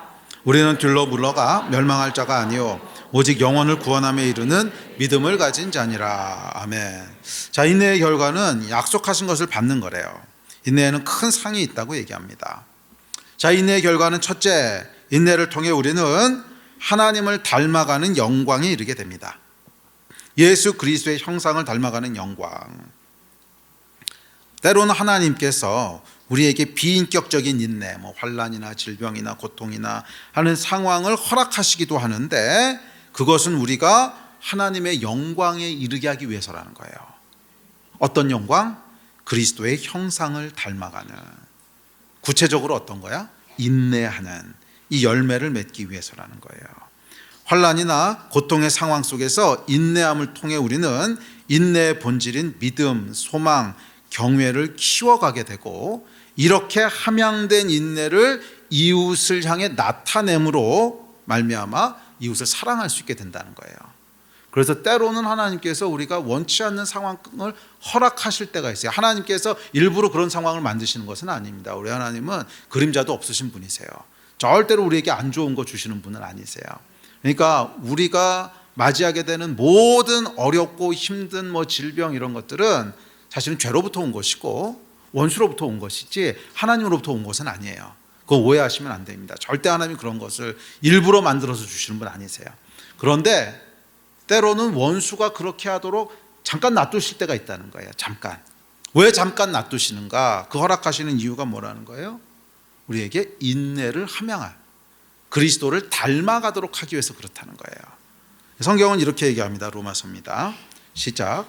우리는 들러 물러가 멸망할 자가 아니요 오직 영혼을 구원함에 이르는 믿음을 가진 자니라. 아멘. 자, 인내의 결과는 약속하신 것을 받는 거래요. 인내에는 큰 상이 있다고 얘기합니다. 자, 인내의 결과는 첫째, 인내를 통해 우리는 하나님을 닮아가는 영광에 이르게 됩니다. 예수 그리스도의 형상을 닮아가는 영광. 때로는 하나님께서 우리에게 비인격적인 인내, 환난이나 질병이나 고통이나 하는 상황을 허락하시기도 하는데 그것은 우리가 하나님의 영광에 이르게 하기 위해서라는 거예요. 어떤 영광? 그리스도의 형상을 닮아가는. 구체적으로 어떤 거야? 인내하는 이 열매를 맺기 위해서라는 거예요. 환난이나 고통의 상황 속에서 인내함을 통해 우리는 인내의 본질인 믿음, 소망, 경외를 키워가게 되고 이렇게 함양된 인내를 이웃을 향해 나타냄으로 말미암아 이웃을 사랑할 수 있게 된다는 거예요. 그래서 때로는 하나님께서 우리가 원치 않는 상황을 허락하실 때가 있어요. 하나님께서 일부러 그런 상황을 만드시는 것은 아닙니다. 우리 하나님은 그림자도 없으신 분이세요. 절대로 우리에게 안 좋은 거 주시는 분은 아니세요. 그러니까 우리가 맞이하게 되는 모든 어렵고 힘든 질병 이런 것들은 사실은 죄로부터 온 것이고 원수로부터 온 것이지 하나님으로부터 온 것은 아니에요. 그거 오해하시면 안 됩니다. 절대 하나님이 그런 것을 일부러 만들어서 주시는 분 아니세요. 그런데 때로는 원수가 그렇게 하도록 잠깐 놔두실 때가 있다는 거예요. 잠깐. 왜 잠깐 놔두시는가? 그 허락하시는 이유가 뭐라는 거예요? 우리에게 인내를 함양할, 그리스도를 닮아가도록 하기 위해서 그렇다는 거예요. 성경은 이렇게 얘기합니다. 로마서입니다. 시작.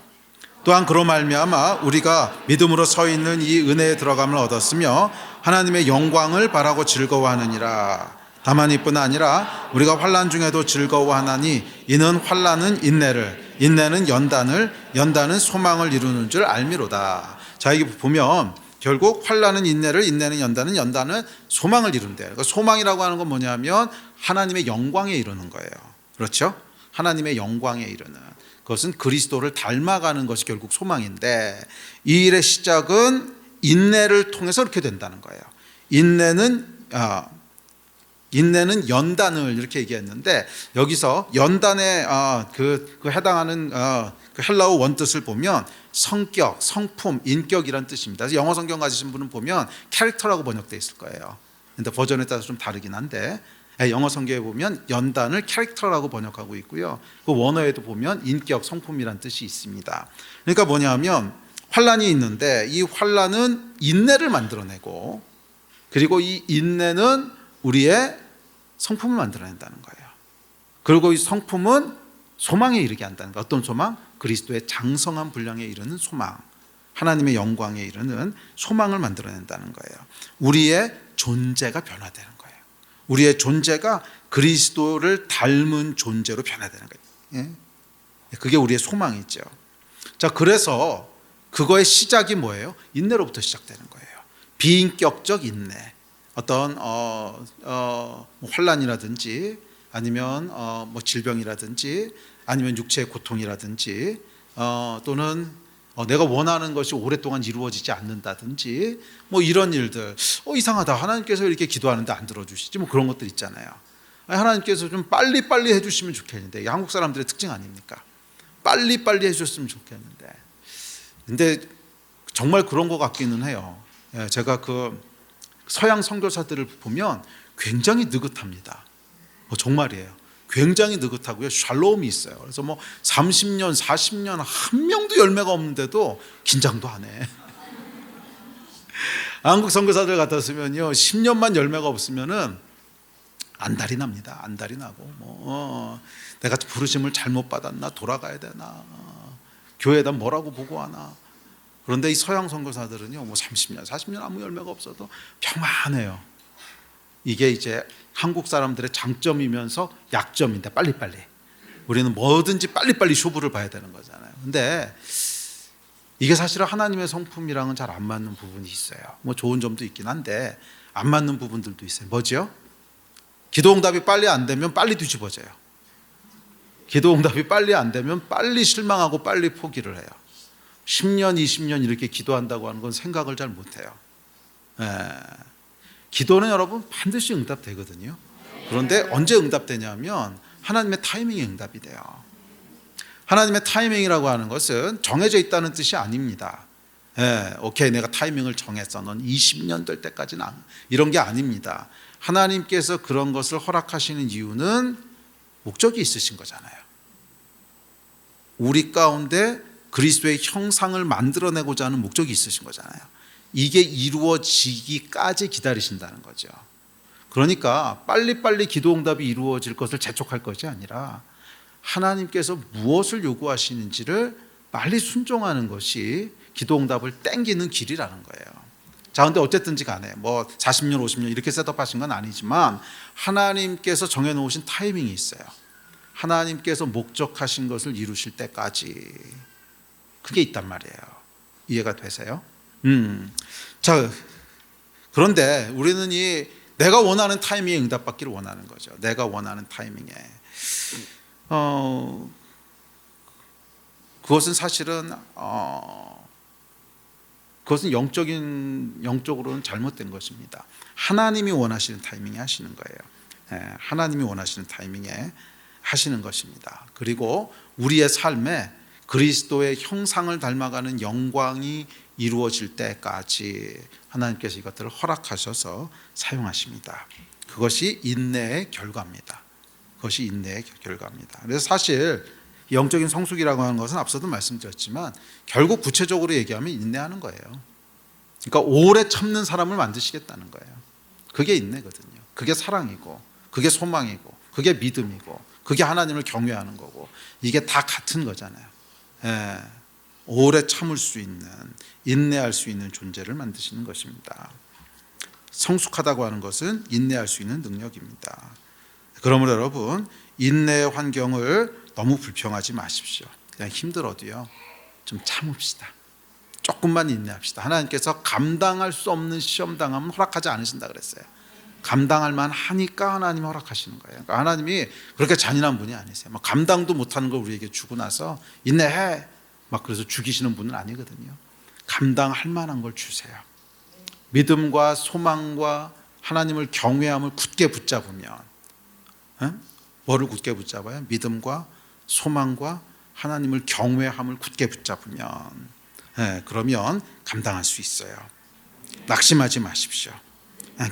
또한 그로 말미암아 우리가 믿음으로 서 있는 이 은혜에 들어감을 얻었으며 하나님의 영광을 바라고 즐거워하느니라. 다만 이뿐 아니라 우리가 환난 중에도 즐거워하나니 이는 환난은 인내를, 인내는 연단을, 연단은 소망을 이루는 줄 알미로다. 자, 이게 보면 결국 환난은 인내를, 인내는 연단은, 연단은 소망을 이룬대요. 그러니까 소망이라고 하는 건 뭐냐면 하나님의 영광에 이르는 거예요. 그렇죠? 하나님의 영광에 이르는. 그것은 그리스도를 닮아가는 것이 결국 소망인데 이 일의 시작은 인내를 통해서 이렇게 된다는 거예요. 인내는 연단을 이렇게 얘기했는데 여기서 연단에 그 해당하는 그 헬라어 원뜻을 보면 성격, 성품, 인격이란 뜻입니다. 그래서 영어 성경 가지신 분은 보면 캐릭터라고 번역되어 있을 거예요. 근데 버전에 따라서 좀 다르긴 한데 영어 성경에 보면 연단을 캐릭터라고 번역하고 있고요. 그 원어에도 보면 인격, 성품이란 뜻이 있습니다. 그러니까 뭐냐면 환난이 있는데 이 환난은 인내를 만들어내고 그리고 이 인내는 우리의 성품을 만들어낸다는 거예요. 그리고 이 성품은 소망에 이르게 한다는 거예요. 어떤 소망? 그리스도의 장성한 분량에 이르는 소망, 하나님의 영광에 이르는 소망을 만들어낸다는 거예요. 우리의 존재가 변화되는 거예요. 우리의 존재가 그리스도를 닮은 존재로 변화되는 거예요. 그게 우리의 소망이죠. 자, 그래서 그거의 시작이 뭐예요? 인내로부터 시작되는 거예요. 비인격적 인내. 어떤 환난이라든지 아니면 뭐 질병이라든지 아니면 육체의 고통이라든지 또는 내가 원하는 것이 오랫동안 이루어지지 않는다든지 뭐 이런 일들 이상하다 하나님께서 이렇게 기도하는데 안 들어주시지 뭐 그런 것들 있잖아요. 하나님께서 좀 빨리빨리 해주시면 좋겠는데 이게 한국 사람들의 특징 아닙니까? 빨리빨리 해주셨으면 좋겠는데 근데 정말 그런 것 같기는 해요. 제가 그 서양 선교사들을 보면 굉장히 느긋합니다. 정말이에요. 굉장히 느긋하고요. 샬롬이 있어요. 그래서 뭐 30년, 40년 한 명도 열매가 없는데도 긴장도 안 해. 한국 선교사들 같았으면요, 10년만 열매가 없으면은 안달이 납니다. 안달이 나고 내가 부르심을 잘못 받았나, 돌아가야 되나, 교회에다 뭐라고 보고하나. 그런데 이 서양 선교사들은요, 뭐 30년, 40년 아무 열매가 없어도 평안해요. 이게 이제 한국 사람들의 장점이면서 약점인데 빨리빨리. 우리는 뭐든지 빨리빨리 쇼부를 봐야 되는 거잖아요. 근데 이게 사실은 하나님의 성품이랑은 잘 안 맞는 부분이 있어요. 뭐 좋은 점도 있긴 한데 안 맞는 부분들도 있어요. 뭐죠? 기도응답이 빨리 안 되면 빨리 뒤집어져요. 기도응답이 빨리 안 되면 빨리 실망하고 빨리 포기를 해요. 10년, 20년 이렇게 기도한다고 하는 건 생각을 잘 못해요. 기도는 여러분 반드시 응답되거든요. 그런데 언제 응답되냐면 하나님의 타이밍에 응답이 돼요. 하나님의 타이밍이라고 하는 것은 정해져 있다는 뜻이 아닙니다. 오케이, 내가 타이밍을 정했어. 넌 20년 될 때까지는 이런 게 아닙니다. 하나님께서 그런 것을 허락하시는 이유는 목적이 있으신 거잖아요. 우리 가운데 그리스도의 형상을 만들어내고자 하는 목적이 있으신 거잖아요. 이게 이루어지기까지 기다리신다는 거죠. 그러니까 빨리빨리 기도응답이 이루어질 것을 재촉할 것이 아니라 하나님께서 무엇을 요구하시는지를 빨리 순종하는 것이 기도응답을 땡기는 길이라는 거예요. 자, 근데 어쨌든지 간에 뭐 40년, 50년 이렇게 셋업하신 건 아니지만 하나님께서 정해놓으신 타이밍이 있어요. 하나님께서 목적하신 것을 이루실 때까지 그게 있단 말이에요. 이해가 되세요? 자, 그런데 우리는 내가 원하는 타이밍에 응답받기를 원하는 거죠. 내가 원하는 타이밍에. 그것은 사실은 그것은 영적으로는 잘못된 것입니다. 하나님이 원하시는 타이밍에 하시는 거예요. 하나님이 원하시는 타이밍에 하시는 것입니다. 그리고 우리의 삶에 그리스도의 형상을 닮아가는 영광이 이루어질 때까지 하나님께서 이것들을 허락하셔서 사용하십니다. 그것이 인내의 결과입니다. 그것이 인내의 결과입니다. 그래서 사실 영적인 성숙이라고 하는 것은 앞서도 말씀드렸지만 결국 구체적으로 얘기하면 인내하는 거예요. 그러니까 오래 참는 사람을 만드시겠다는 거예요. 그게 인내거든요. 그게 사랑이고 그게 소망이고 그게 믿음이고 그게 하나님을 경외하는 거고 이게 다 같은 거잖아요. 오래 참을 수 있는, 인내할 수 있는 존재를 만드시는 것입니다. 성숙하다고 하는 것은 인내할 수 있는 능력입니다. 그러므로 여러분, 인내의 환경을 너무 불평하지 마십시오. 그냥 힘들어도요, 좀 참읍시다. 조금만 인내합시다. 하나님께서 감당할 수 없는 시험 당하면 허락하지 않으신다 그랬어요. 감당할 만하니까 하나님이 허락하시는 거예요. 그러니까 하나님이 그렇게 잔인한 분이 아니세요. 막 감당도 못하는 걸 우리에게 주고 나서 인내해 막 그래서 죽이시는 분은 아니거든요. 감당할 만한 걸 주세요. 믿음과 소망과 하나님을 경외함을 굳게 붙잡으면, 뭐를 굳게 붙잡아요? 믿음과 소망과 하나님을 경외함을 굳게 붙잡으면, 그러면 감당할 수 있어요. 낙심하지 마십시오.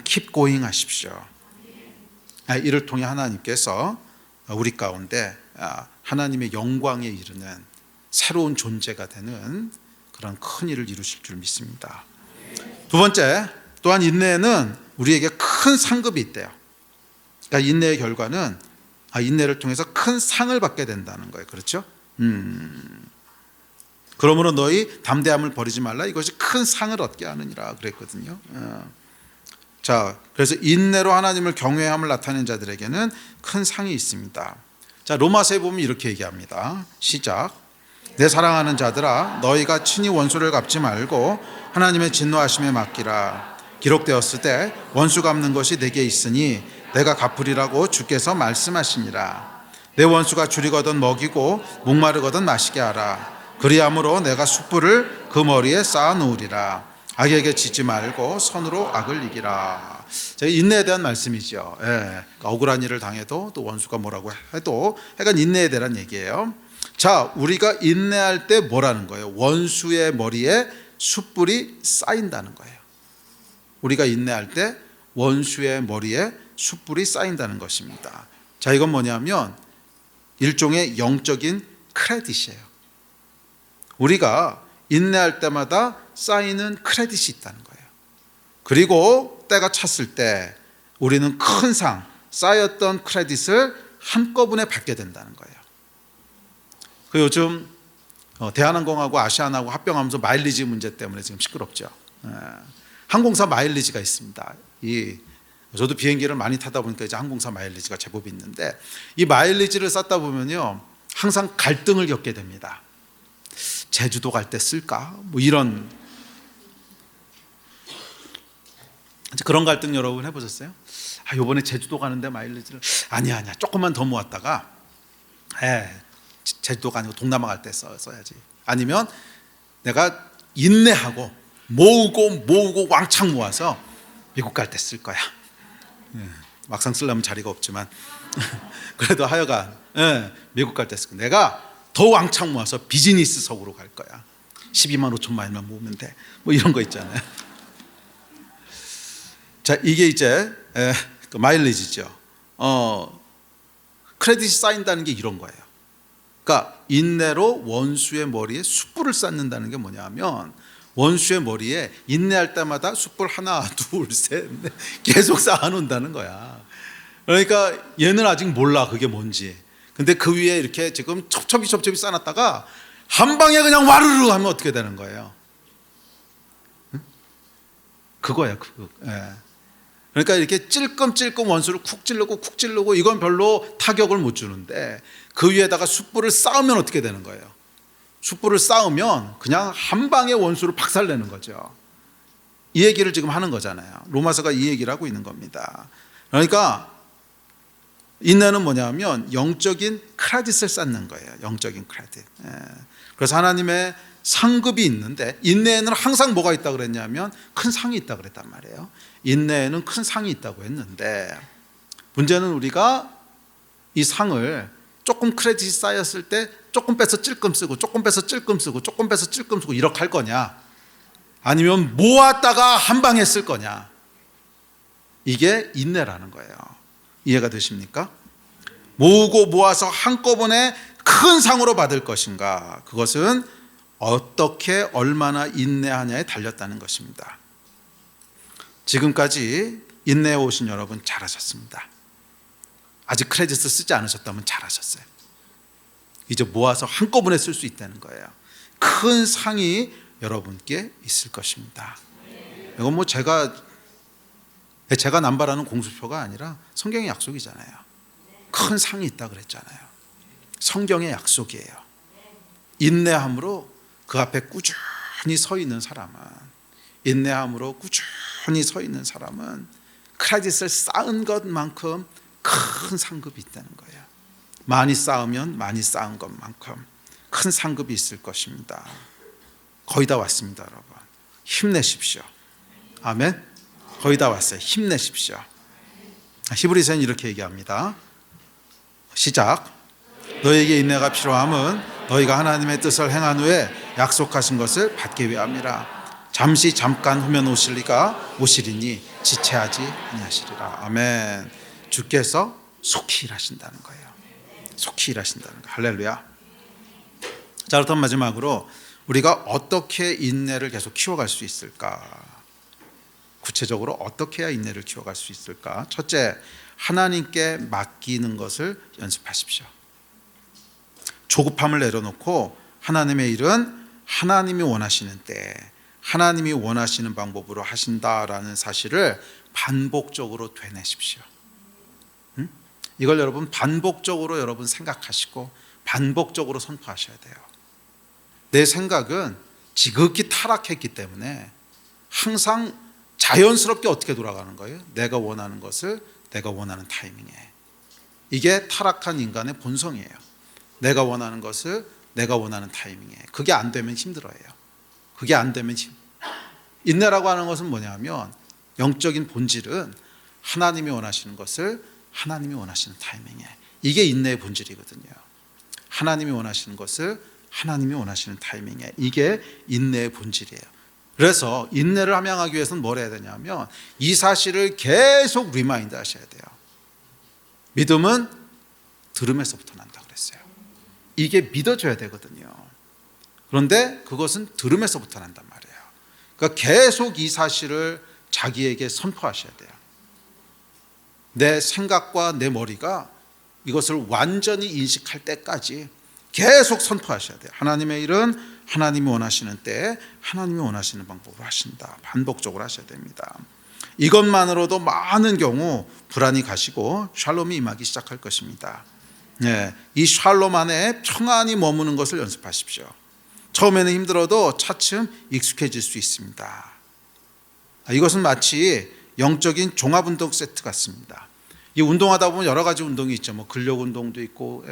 Keep going 하십시오. 이를 통해 하나님께서 우리 가운데 하나님의 영광에 이르는 새로운 존재가 되는 그런 큰 일을 이루실 줄 믿습니다. 두 번째, 또한 인내는 우리에게 큰 상급이 있대요. 그러니까 인내의 결과는 인내를 통해서 큰 상을 받게 된다는 거예요. 그렇죠? 그러므로 너희 담대함을 버리지 말라. 이것이 큰 상을 얻게 하느니라 그랬거든요. 자, 그래서 인내로 하나님을 경외함을 나타낸 자들에게는 큰 상이 있습니다. 자, 로마서에 보면 이렇게 얘기합니다. 시작. 내 사랑하는 자들아, 너희가 친히 원수를 갚지 말고 하나님의 진노하심에 맡기라. 기록되었을 때 원수 갚는 것이 내게 있으니 내가 갚으리라고 주께서 말씀하시니라. 내 원수가 줄이거든 먹이고 목마르거든 마시게 하라. 그리함으로 내가 숯불을 그 머리에 쌓아 놓으리라. 악에게 지지 말고 선으로 악을 이기라. 인내에 대한 말씀이죠. 억울한 일을 당해도 또 원수가 뭐라고 해도 약간 인내에 대한 얘기예요. 자, 우리가 인내할 때 뭐라는 거예요? 원수의 머리에 숯불이 쌓인다는 거예요. 우리가 인내할 때 원수의 머리에 숯불이 쌓인다는 것입니다. 자, 이건 뭐냐면 일종의 영적인 크레딧이에요. 우리가 인내할 때마다 쌓이는 크레딧이 있다는 거예요. 그리고 때가 찼을 때 우리는 큰 상, 쌓였던 크레딧을 한꺼번에 받게 된다는 거예요. 요즘 대한항공하고 아시아나하고 합병하면서 마일리지 문제 때문에 지금 시끄럽죠. 항공사 마일리지가 있습니다. 저도 비행기를 많이 타다 보니까 이제 항공사 마일리지가 제법 있는데, 이 마일리지를 쌓다 보면요 항상 갈등을 겪게 됩니다. 제주도 갈 때 쓸까? 뭐 이런 그런 갈등 여러분 해보셨어요? 요번에 제주도 가는데 마일리지를 아니야 조금만 더 모았다가 제주도가 아니고 동남아 갈 때 써야지. 아니면 내가 인내하고 모으고 왕창 모아서 미국 갈 때 쓸 거야. 막상 쓰려면 자리가 없지만 그래도 하여간 미국 갈 때 쓸 거야. 내가 더 왕창 모아서 비즈니스석으로 갈 거야. 12만 5천 마일만 모으면 돼. 뭐 이런 거 있잖아요. 자, 이게 이제 마일리지죠. 크레딧이 쌓인다는 게 이런 거예요. 그러니까 인내로 원수의 머리에 숯불을 쌓는다는 게 뭐냐면, 원수의 머리에 인내할 때마다 숯불 하나, 둘, 셋, 넷 계속 쌓아놓는다는 거야. 그러니까 얘는 아직 몰라 그게 뭔지. 근데 그 위에 이렇게 지금 첩첩이 쌓아놨다가 한 방에 그냥 와르르 하면 어떻게 되는 거예요? 그거예요. 그러니까 이렇게 찔끔찔끔 원수를 쿡 찌르고 이건 별로 타격을 못 주는데, 그 위에다가 숯불을 쌓으면 어떻게 되는 거예요? 숯불을 쌓으면 그냥 한 방에 원수를 박살내는 거죠. 이 얘기를 지금 하는 거잖아요. 로마서가 이 얘기를 하고 있는 겁니다. 그러니까 인내는 뭐냐면 영적인 크레딧을 쌓는 거예요. 영적인 크레딧. 그래서 하나님의 상급이 있는데, 인내에는 항상 뭐가 있다고 그랬냐면 큰 상이 있다고 그랬단 말이에요. 인내에는 큰 상이 있다고 했는데, 문제는 우리가 이 상을 조금 크레딧이 쌓였을 때 조금 빼서 찔끔 쓰고 조금 빼서 찔끔 쓰고 조금 빼서 찔끔 쓰고 이렇게 할 거냐, 아니면 모았다가 한 방에 쓸 거냐. 이게 인내라는 거예요. 이해가 되십니까? 모으고 모아서 한꺼번에 큰 상으로 받을 것인가, 그것은 어떻게 얼마나 인내하냐에 달렸다는 것입니다. 지금까지 인내해 오신 여러분 잘하셨습니다. 아직 크레딧을 쓰지 않으셨다면 잘하셨어요. 이제 모아서 한꺼번에 쓸 수 있다는 거예요. 큰 상이 여러분께 있을 것입니다. 이건 뭐 제가 남발하는 공수표가 아니라 성경의 약속이잖아요. 큰 상이 있다 그랬잖아요. 성경의 약속이에요. 인내함으로 그 앞에 꾸준히 서 있는 사람은, 인내함으로 꾸준히 서 있는 사람은 크레딧을 쌓은 것만큼 큰 상급이 있다는 거예요. 많이 쌓으면 많이 쌓은 것만큼 큰 상급이 있을 것입니다. 거의 다 왔습니다, 여러분. 힘내십시오. 아멘. 거의 다 왔어요. 힘내십시오. 히브리서는 이렇게 얘기합니다. 시작. 너에게 인내가 필요함은 너희가 하나님의 뜻을 행한 후에 약속하신 것을 받기 위함이라. 잠깐 후면 오시리니 지체하지 아니하시리라. 아멘. 주께서 속히 일하신다는 거예요. 속히 일하신다는 거예요. 할렐루야. 자, 그렇다면 마지막으로 우리가 어떻게 인내를 계속 키워갈 수 있을까? 구체적으로 어떻게 해야 인내를 키워갈 수 있을까? 첫째, 하나님께 맡기는 것을 연습하십시오. 조급함을 내려놓고 하나님의 일은 하나님이 원하시는 때, 하나님이 원하시는 방법으로 하신다라는 사실을 반복적으로 되뇌십시오. 이걸 여러분 반복적으로 여러분 생각하시고 반복적으로 선포하셔야 돼요. 내 생각은 지극히 타락했기 때문에 항상 자연스럽게 어떻게 돌아가는 거예요? 내가 원하는 것을 내가 원하는 타이밍에. 이게 타락한 인간의 본성이에요. 내가 원하는 것을 내가 원하는 타이밍에. 그게 안 되면 힘들어해요. 그게 안 되면 인내라고 하는 것은 뭐냐면 영적인 본질은 하나님이 원하시는 것을 하나님이 원하시는 타이밍에. 이게 인내의 본질이거든요. 하나님이 원하시는 것을 하나님이 원하시는 타이밍에. 이게 인내의 본질이에요. 그래서 인내를 함양하기 위해서는 뭘 해야 되냐면 이 사실을 계속 리마인드 하셔야 돼요. 믿음은 들음에서부터 난다 그랬어요. 이게 믿어져야 되거든요. 그런데 그것은 들음에서부터 난단 말이에요. 그러니까 계속 이 사실을 자기에게 선포하셔야 돼요. 내 생각과 내 머리가 이것을 완전히 인식할 때까지 계속 선포하셔야 돼요. 하나님의 일은 하나님이 원하시는 때에 하나님이 원하시는 방법으로 하신다. 반복적으로 하셔야 됩니다. 이것만으로도 많은 경우 불안이 가시고 샬롬이 임하기 시작할 것입니다. 이 샬롬 안에 평안히 머무는 것을 연습하십시오. 처음에는 힘들어도 차츰 익숙해질 수 있습니다. 이것은 마치 영적인 종합운동 세트 같습니다. 이 운동하다 보면 여러 가지 운동이 있죠. 뭐 근력 운동도 있고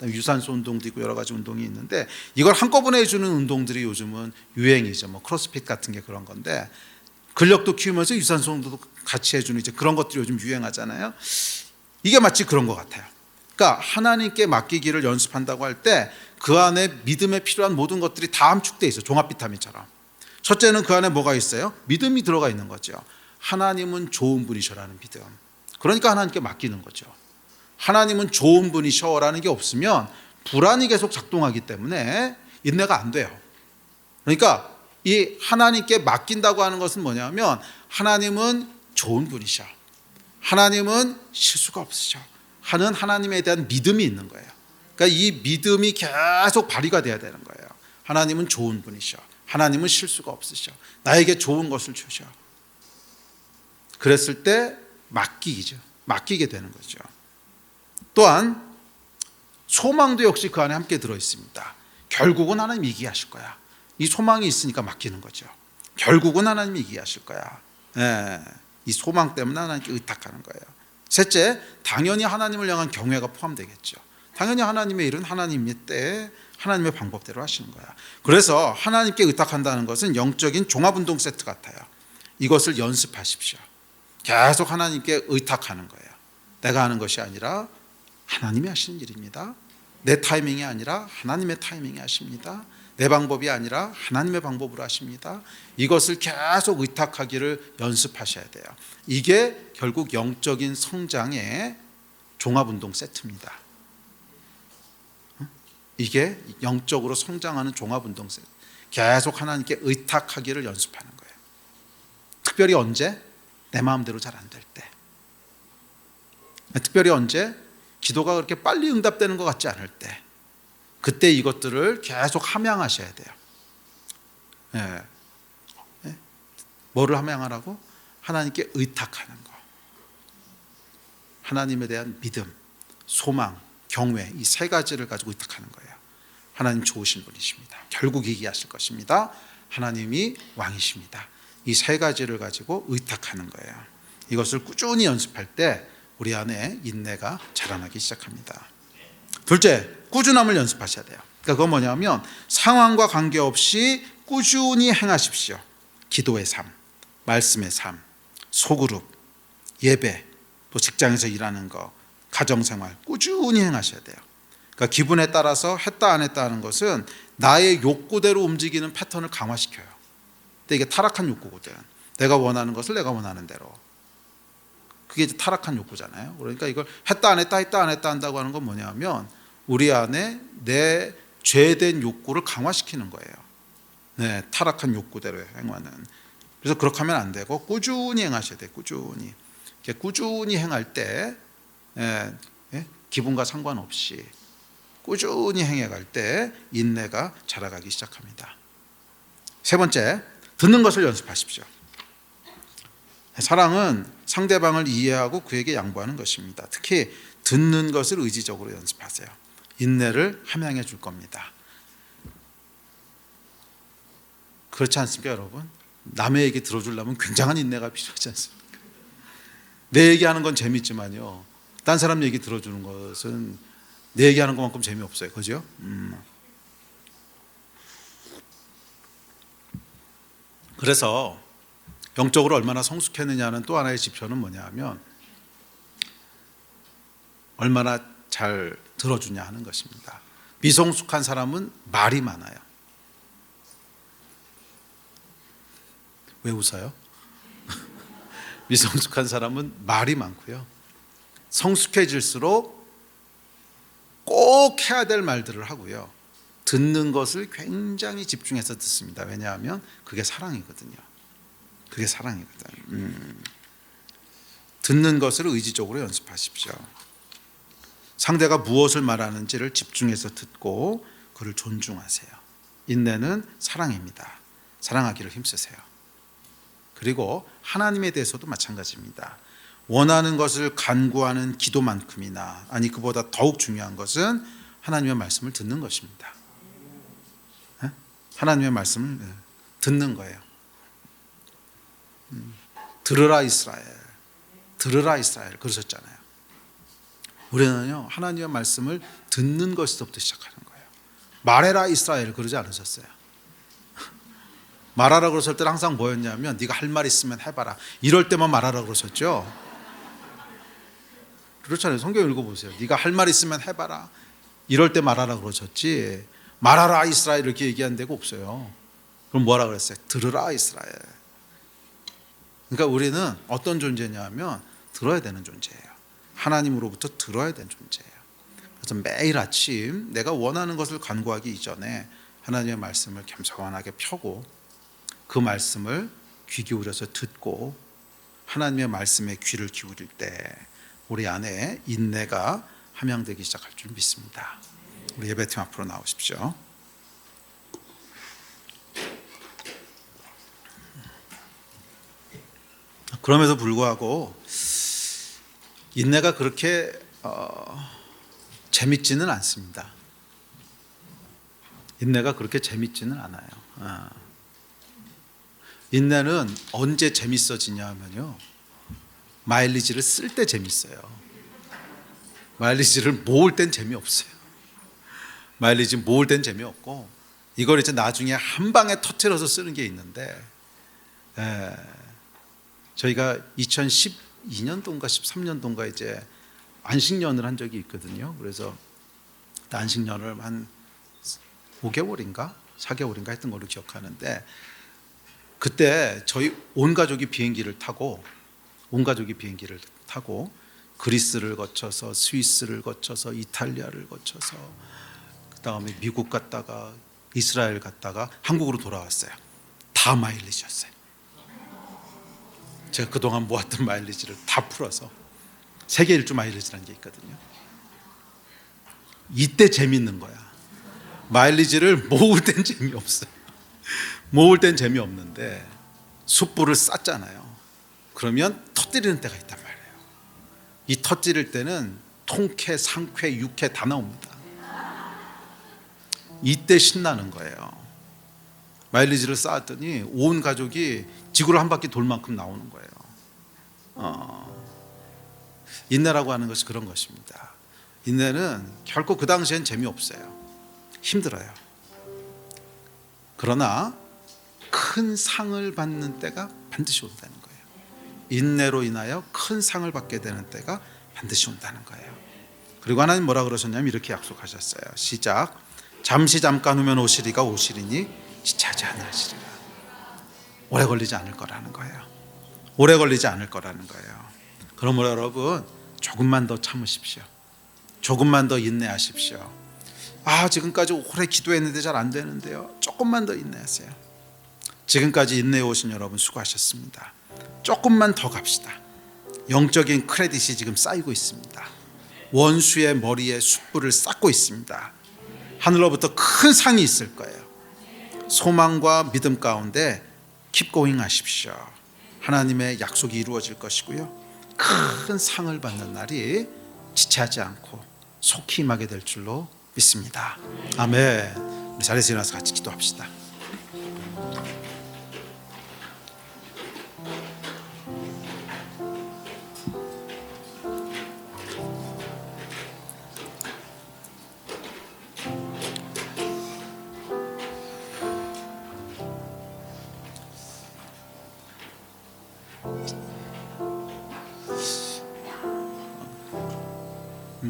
유산소 운동도 있고 여러 가지 운동이 있는데 이걸 한꺼번에 해주는 운동들이 요즘은 유행이죠. 뭐 크로스핏 같은 게 그런 건데 근력도 키우면서 유산소 운동도 같이 해주는 이제 그런 것들이 요즘 유행하잖아요. 이게 마치 그런 것 같아요. 그러니까 하나님께 맡기기를 연습한다고 할 때 그 안에 믿음에 필요한 모든 것들이 다 함축되어 있어요. 종합 비타민처럼. 첫째는 그 안에 뭐가 있어요? 믿음이 들어가 있는 거죠. 하나님은 좋은 분이셔라는 믿음. 그러니까 하나님께 맡기는 거죠. 하나님은 좋은 분이셔라는 게 없으면 불안이 계속 작동하기 때문에 인내가 안 돼요. 그러니까 이 하나님께 맡긴다고 하는 것은 뭐냐면 하나님은 좋은 분이셔. 하나님은 실수가 없으셔. 하는 하나님에 대한 믿음이 있는 거예요. 그러니까 이 믿음이 계속 발휘가 돼야 되는 거예요. 하나님은 좋은 분이셔. 하나님은 실수가 없으셔. 나에게 좋은 것을 주셔. 그랬을 때 맡기기죠. 맡기게 되는 거죠. 또한 소망도 역시 그 안에 함께 들어 있습니다. 결국은 하나님 이기게 하실 거야. 이 소망이 있으니까 맡기는 거죠. 결국은 하나님이 이기게 하실 거야. 이 소망 때문에 하나님께 의탁하는 거예요. 셋째, 당연히 하나님을 향한 경외가 포함되겠죠. 당연히 하나님의 일은 하나님의 때에 하나님의 방법대로 하시는 거야. 그래서 하나님께 의탁한다는 것은 영적인 종합운동 세트 같아요. 이것을 연습하십시오. 계속 하나님께 의탁하는 거예요. 내가 하는 것이 아니라 하나님이 하시는 일입니다. 내 타이밍이 아니라 하나님의 타이밍이 하십니다. 내 방법이 아니라 하나님의 방법으로 하십니다. 이것을 계속 의탁하기를 연습하셔야 돼요. 이게 결국 영적인 성장의 종합운동 세트입니다. 이게 영적으로 성장하는 종합운동 세트. 계속 하나님께 의탁하기를 연습하는 거예요. 특별히 언제? 내 마음대로 잘 안 될 때. 특별히 언제? 기도가 그렇게 빨리 응답되는 것 같지 않을 때. 그때 이것들을 계속 함양하셔야 돼요. 뭐를 함양하라고? 하나님께 의탁하는 거. 하나님에 대한 믿음, 소망, 경외, 이 세 가지를 가지고 의탁하는 거예요. 하나님 좋으신 분이십니다. 결국 이기하실 것입니다. 하나님이 왕이십니다. 이 세 가지를 가지고 의탁하는 거예요. 이것을 꾸준히 연습할 때 우리 안에 인내가 자라나기 시작합니다. 둘째, 꾸준함을 연습하셔야 돼요. 그러니까 그건 뭐냐면 상황과 관계없이 꾸준히 행하십시오. 기도의 삶, 말씀의 삶, 소그룹, 예배, 또 직장에서 일하는 거, 가정생활 꾸준히 행하셔야 돼요. 그러니까 기분에 따라서 했다 안 했다 하는 것은 나의 욕구대로 움직이는 패턴을 강화시켜요. 근데 이게 타락한 욕구거든. 내가 원하는 것을 내가 원하는 대로. 그게 이제 타락한 욕구잖아요. 그러니까 이걸 했다 안 했다 했다 안 했다 한다고 하는 건 뭐냐면 우리 안에 내 죄된 욕구를 강화시키는 거예요. 타락한 욕구대로 행하는. 그래서 그렇게 하면 안 되고 꾸준히 행하셔야 돼요. 꾸준히 행할 때 기분과 상관없이 꾸준히 행해갈 때 인내가 자라가기 시작합니다. 세 번째, 듣는 것을 연습하십시오. 사랑은 상대방을 이해하고 그에게 양보하는 것입니다. 특히 듣는 것을 의지적으로 연습하세요. 인내를 함양해 줄 겁니다. 그렇지 않습니까, 여러분? 남의 얘기 들어주려면 굉장한 인내가 필요하지 않습니까? 내 얘기하는 건 재밌지만요, 딴 사람 얘기 들어주는 것은 내 얘기하는 것만큼 재미없어요. 그죠? 그래서 영적으로 얼마나 성숙했느냐는 또 하나의 지표는 뭐냐 하면 얼마나 잘 들어주냐 하는 것입니다. 미성숙한 사람은 말이 많아요. 왜 웃어요? 미성숙한 사람은 말이 많고요, 성숙해질수록 꼭 해야 될 말들을 하고요, 듣는 것을 굉장히 집중해서 듣습니다. 왜냐하면 그게 사랑이거든요. 그게 사랑이거든요. 듣는 것을 의지적으로 연습하십시오. 상대가 무엇을 말하는지를 집중해서 듣고 그를 존중하세요. 인내는 사랑입니다. 사랑하기를 힘쓰세요. 그리고 하나님에 대해서도 마찬가지입니다. 원하는 것을 간구하는 기도만큼이나, 아니 그보다 더욱 중요한 것은 하나님의 말씀을 듣는 것입니다. 하나님의 말씀을 듣는 거예요. 들으라 이스라엘, 들으라 이스라엘 그러셨잖아요. 우리는요, 하나님의 말씀을 듣는 것부터 시작하는 거예요. 말해라 이스라엘 그러지 않으셨어요. 말하라 그러실 때는 항상 뭐였냐면 네가 할 말 있으면 해봐라, 이럴 때만 말하라 그러셨죠. 그렇잖아요. 성경 읽어보세요. 네가 할 말 있으면 해봐라, 이럴 때 말하라 그러셨지, 말하라 이스라엘 이렇게 얘기한 데가 없어요. 그럼 뭐라 그랬어요? 들으라 이스라엘. 그러니까 우리는 어떤 존재냐면 들어야 되는 존재예요. 하나님으로부터 들어야 되는 존재예요. 그래서 매일 아침 내가 원하는 것을 간구하기 이전에 하나님의 말씀을 겸손하게 펴고 그 말씀을 귀 기울여서 듣고 하나님의 말씀에 귀를 기울일 때 우리 안에 인내가 함양되기 시작할 줄 믿습니다. 우리 예배팀 앞으로 나오십시오. 그럼에도 불구하고 인내가 그렇게 재밌지는 않습니다. 인내가 그렇게 재밌지는 않아요. 인내는 언제 재밌어지냐 하면요, 마일리지를 쓸 때 재밌어요. 마일리지를 모을 땐 재미없어요. 마일리지 모을 땐 재미없고, 이걸 이제 나중에 한 방에 터트려서 쓰는 게 있는데, 저희가 2012년도인가 13년도인가 이제 안식년을 한 적이 있거든요. 그래서 안식년을 한 5개월인가 4개월인가 했던 걸로 기억하는데, 그때 저희 온 가족이 비행기를 타고 그리스를 거쳐서 스위스를 거쳐서 이탈리아를 거쳐서 그 다음에 미국 갔다가 이스라엘 갔다가 한국으로 돌아왔어요. 다 마일리지였어요. 제가 그동안 모았던 마일리지를 다 풀어서 세계 일주 마일리지라는 게 있거든요. 이때 재밌는 거야. 마일리지를 모을 땐 재미없어요. 모을 땐 재미없는데 숯불을 쌌잖아요. 그러면 터뜨리는 때가 있단 말이에요. 이 터뜨릴 때는 통쾌, 상쾌, 유쾌 다 나옵니다. 이때 신나는 거예요. 마일리지를 쌓았더니 온 가족이 지구를 한 바퀴 돌 만큼 나오는 거예요. 인내라고 하는 것이 그런 것입니다. 인내는 결코 그 당시엔 재미없어요. 힘들어요. 그러나 큰 상을 받는 때가 반드시 온다는 거예요. 인내로 인하여 큰 상을 받게 되는 때가 반드시 온다는 거예요. 그리고 하나님 뭐라 그러셨냐면 이렇게 약속하셨어요. 시작. 잠시 잠깐 후면 오시리가 오시리니 지체하지 않으시리라. 오래 걸리지 않을 거라는 거예요. 오래 걸리지 않을 거라는 거예요. 그러므로 여러분 조금만 더 참으십시오. 조금만 더 인내하십시오. 지금까지 오래 기도했는데 잘 안 되는데요. 조금만 더 인내하세요. 지금까지 인내해 오신 여러분 수고하셨습니다. 조금만 더 갑시다. 영적인 크레딧이 지금 쌓이고 있습니다. 원수의 머리에 숯불을 쌓고 있습니다. 하늘로부터 큰 상이 있을 거예요. 소망과 믿음 가운데 keep going 하십시오. 하나님의 약속이 이루어질 것이고요, 큰 상을 받는 날이 지체하지 않고 속히 임하게 될 줄로 믿습니다. 아멘. 우리 자리에서 일어나서 같이 기도합시다.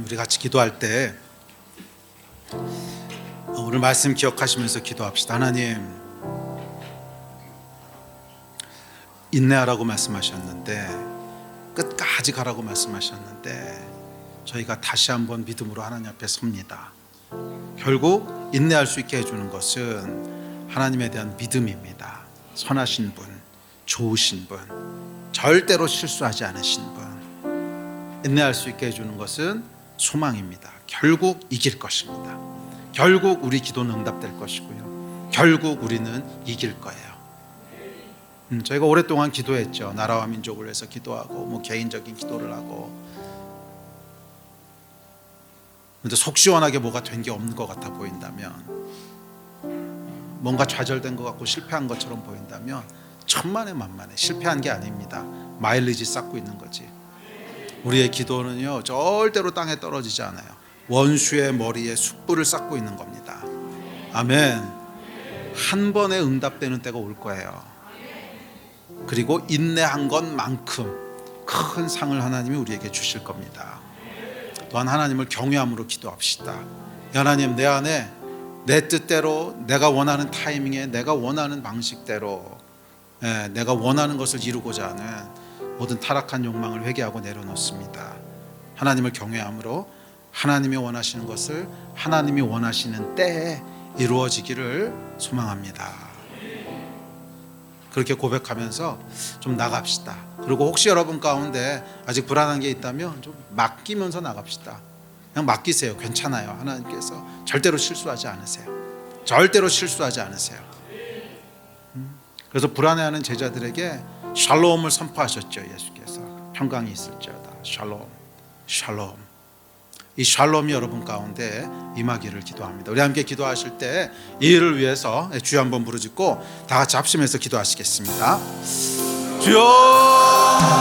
우리 같이 기도할 때 오늘 말씀 기억하시면서 기도합시다. 하나님, 인내하라고 말씀하셨는데, 끝까지 가라고 말씀하셨는데, 저희가 다시 한번 믿음으로 하나님 앞에 섭니다. 결국 인내할 수 있게 해주는 것은 하나님에 대한 믿음입니다. 선하신 분, 좋으신 분, 절대로 실수하지 않으신 분. 인내할 수 있게 해주는 것은 소망입니다. 결국 이길 것입니다. 결국 우리 기도는 응답될 것이고요. 결국 우리는 이길 거예요. 저희가 오랫동안 기도했죠. 나라와 민족을 위해서 기도하고 개인적인 기도를 하고. 근데 속 시원하게 뭐가 된 게 없는 것 같아 보인다면, 뭔가 좌절된 것 같고 실패한 것처럼 보인다면 천만에 만만해. 실패한 게 아닙니다. 마일리지 쌓고 있는 거지. 우리의 기도는요, 절대로 땅에 떨어지지 않아요. 원수의 머리에 숯불을 쌓고 있는 겁니다. 아멘. 한 번에 응답되는 때가 올 거예요. 그리고 인내한 것만큼 큰 상을 하나님이 우리에게 주실 겁니다. 또한 하나님을 경외함으로 기도합시다. 하나님, 내 안에 내 뜻대로, 내가 원하는 타이밍에, 내가 원하는 방식대로, 내가 원하는 것을 이루고자 하는 모든 타락한 욕망을 회개하고 내려놓습니다. 하나님을 경외함으로 하나님이 원하시는 것을 하나님이 원하시는 때에 이루어지기를 소망합니다. 그렇게 고백하면서 좀 나갑시다. 그리고 혹시 여러분 가운데 아직 불안한 게 있다면 좀 맡기면서 나갑시다. 그냥 맡기세요. 괜찮아요. 하나님께서 절대로 실수하지 않으세요. 절대로 실수하지 않으세요. 그래서 불안해하는 제자들에게 샬롬을 선포하셨죠. 예수께서 평강이 있을지어다. 샬롬, 샬롬. 이 샬롬이 여러분 가운데 임하기를 기도합니다. 우리 함께 기도하실 때 이 일을 위해서 주여 한번 부르짖고 다 같이 합심해서 기도하시겠습니다. 주여!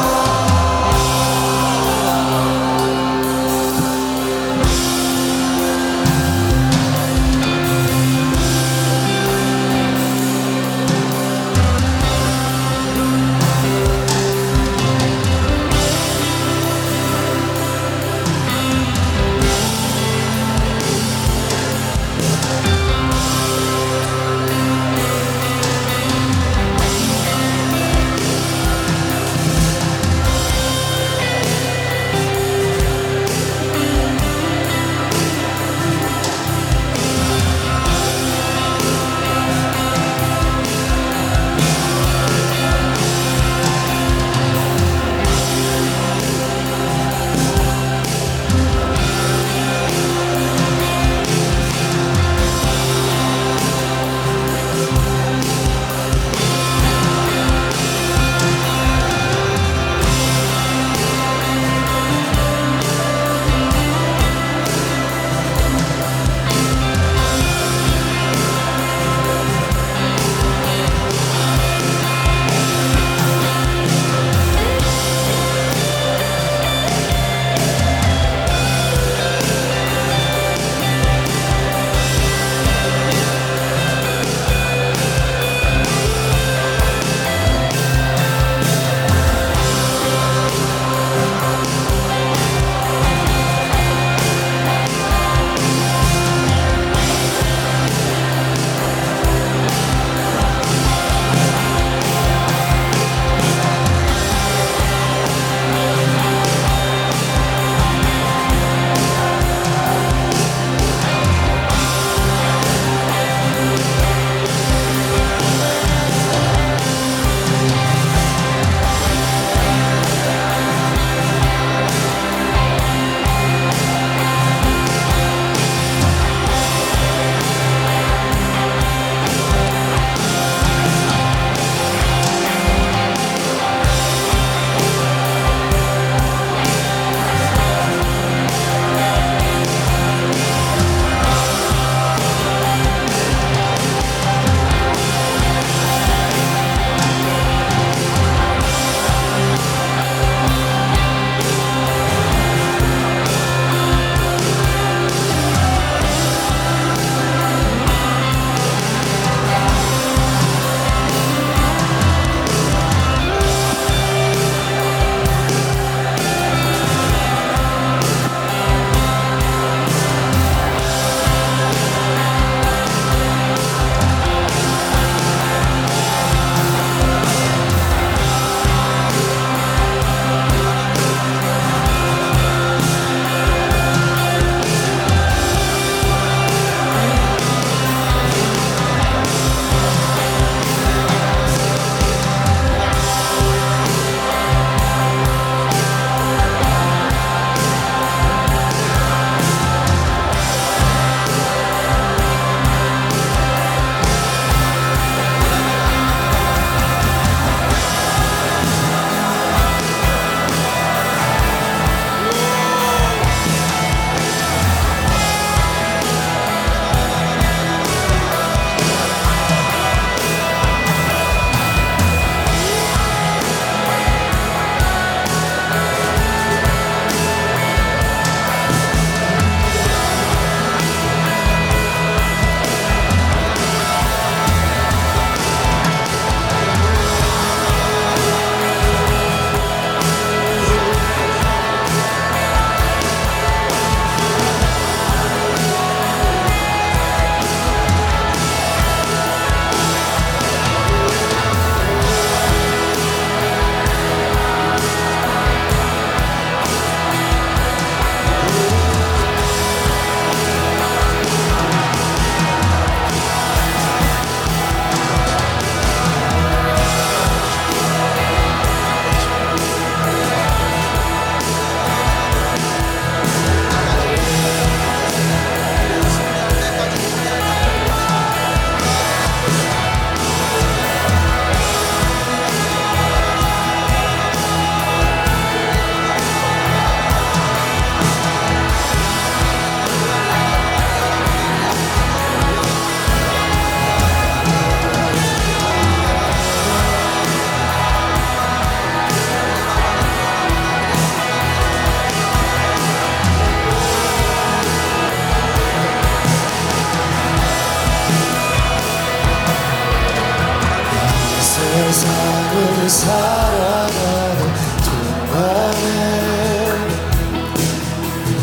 세상을 살아가는 동안에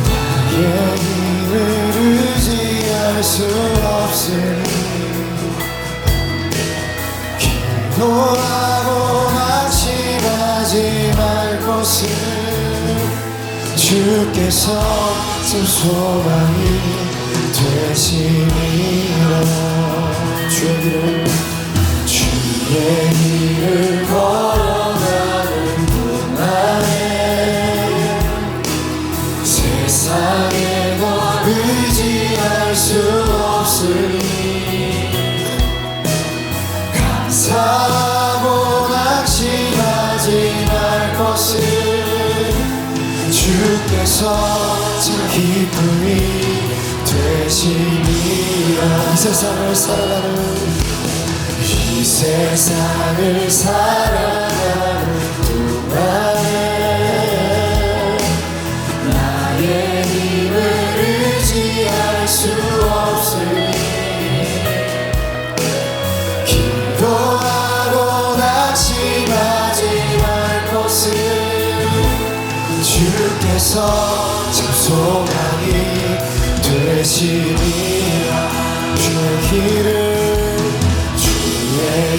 나의 힘을 의지할 수 없으니 기도하고 낙심하지 말 것을 주께서 참 소망이 되시니라. 주의 길을 걸어가는 분 안에 세상에 더 의지할 수 없으니 감사하고 낙심하지 말 것을 주께서 참 기쁨이 되시니라. 이 세상을 살아가는 동안에 나의 힘을 의지할 수 없으니 기도하고 낙심하지 말 것을 주께서 참 소망이 되시니라. 주의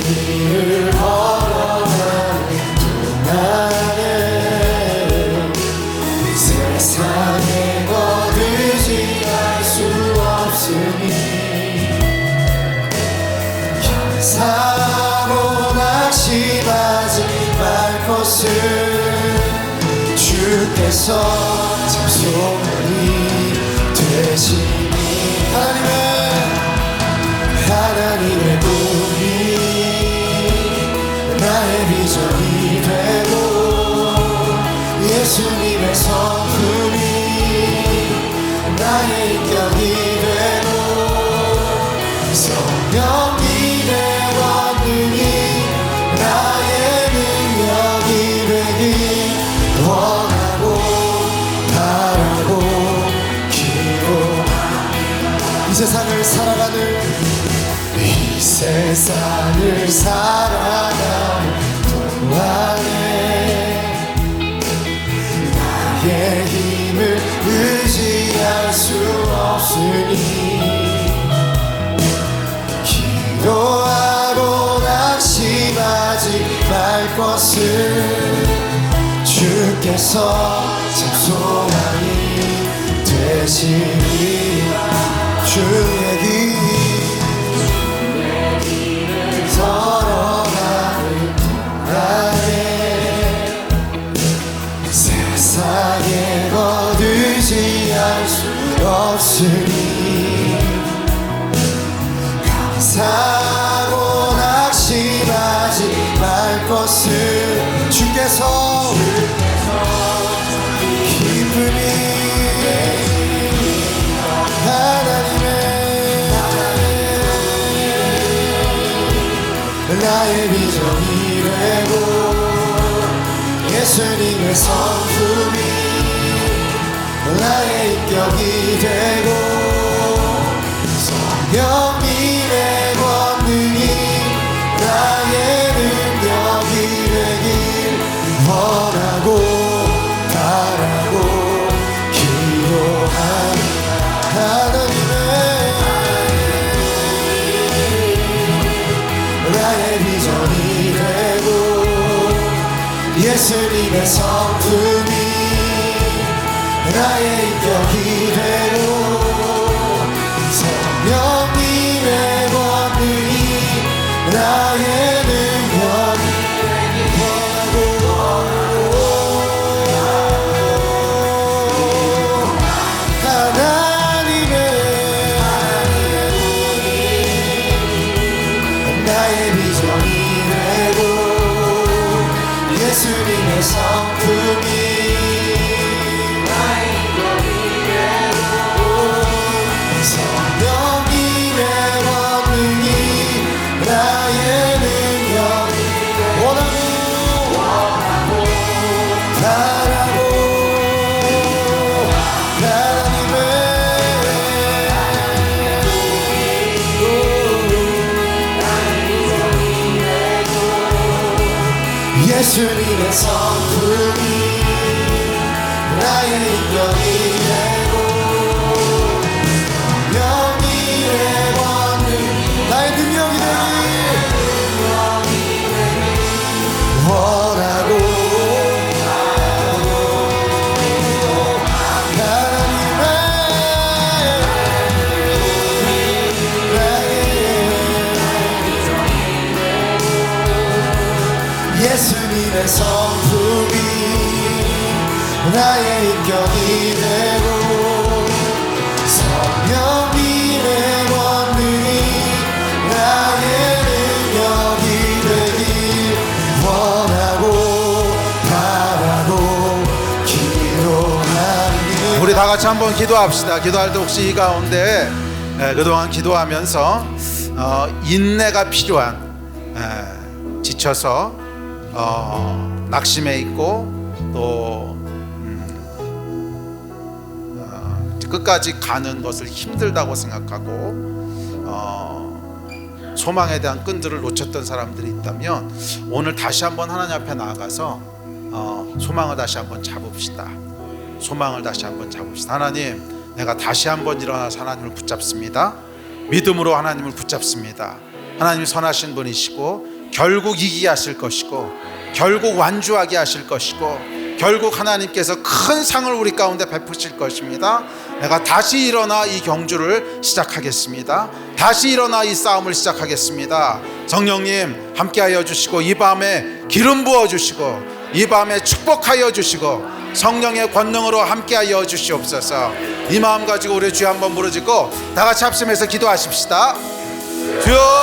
길을 걸어가는 동안에 세상에 더 의지할 수 없으니 감사하고 낙심하지 말 것을 주께서 참 소망이 되시니 하나님의 꿈이 나의 비전이 되고 예수님의 성품이 나의 인격이 되고 성령님의 권능이 나의 능력이 되길 원하고 바라고 기도합니다. 이 세상을 살아가는 동안에 나의 힘을 의지할 수 없으니 기도하고 낙심하지 말 것을 주께서 참 소망이 되시니라. 주의 길 걸어가는 동안에 세상에 더 의지할 수 없으니 감사하고 낙심하지 말 것을 주께서 기쁨이 나의 비전이 되고 예수님의 성품이 나의 인격이 되고 성령님의 권능이 나의 능력이 되길 원하고 바라고 기도하는 나의 비전이 되고 예수님의 성품이 나의 인격이 되고 성령님의 권능이 나의 능력이 예수님의 성품이 나의 인격이 되고 성령님의 권능이 나의 능력이 되고 원하고 바라고 하나님의 예수님의 성품이 나의 인격이 되고 영이의 권능 나의 능력이 되기 원하고 예수님의 성품이 나의 인격이 되고 성령님의 권능이 나의 능력이 되길 원하고 바라고 기도하니. 우리 다 같이 한번 기도합시다. 기도할 때 혹시 이 가운데 그동안 기도하면서 인내가 필요한, 지쳐서 낙심해 있고 또 끝까지 가는 것을 힘들다고 생각하고 소망에 대한 끈들을 놓쳤던 사람들이 있다면 오늘 다시 한번 하나님 앞에 나아가서 소망을 다시 한번 잡읍시다. 소망을 다시 한번 잡읍시다. 하나님, 내가 다시 한번 일어나서 하나님을 붙잡습니다. 믿음으로 하나님을 붙잡습니다. 하나님 선하신 분이시고 결국 이기게 하실 것이고 결국 완주하게 하실 것이고 결국 하나님께서 큰 상을 우리 가운데 베푸실 것입니다. 내가 다시 일어나 이 경주를 시작하겠습니다. 다시 일어나 이 싸움을 시작하겠습니다. 성령님 함께하여 주시고 이 밤에 기름 부어 주시고 이 밤에 축복하여 주시고 성령의 권능으로 함께하여 주시옵소서. 이 마음 가지고 우리 주여 한번 부르짖고 다 같이 합심해서 기도하십시다. 주여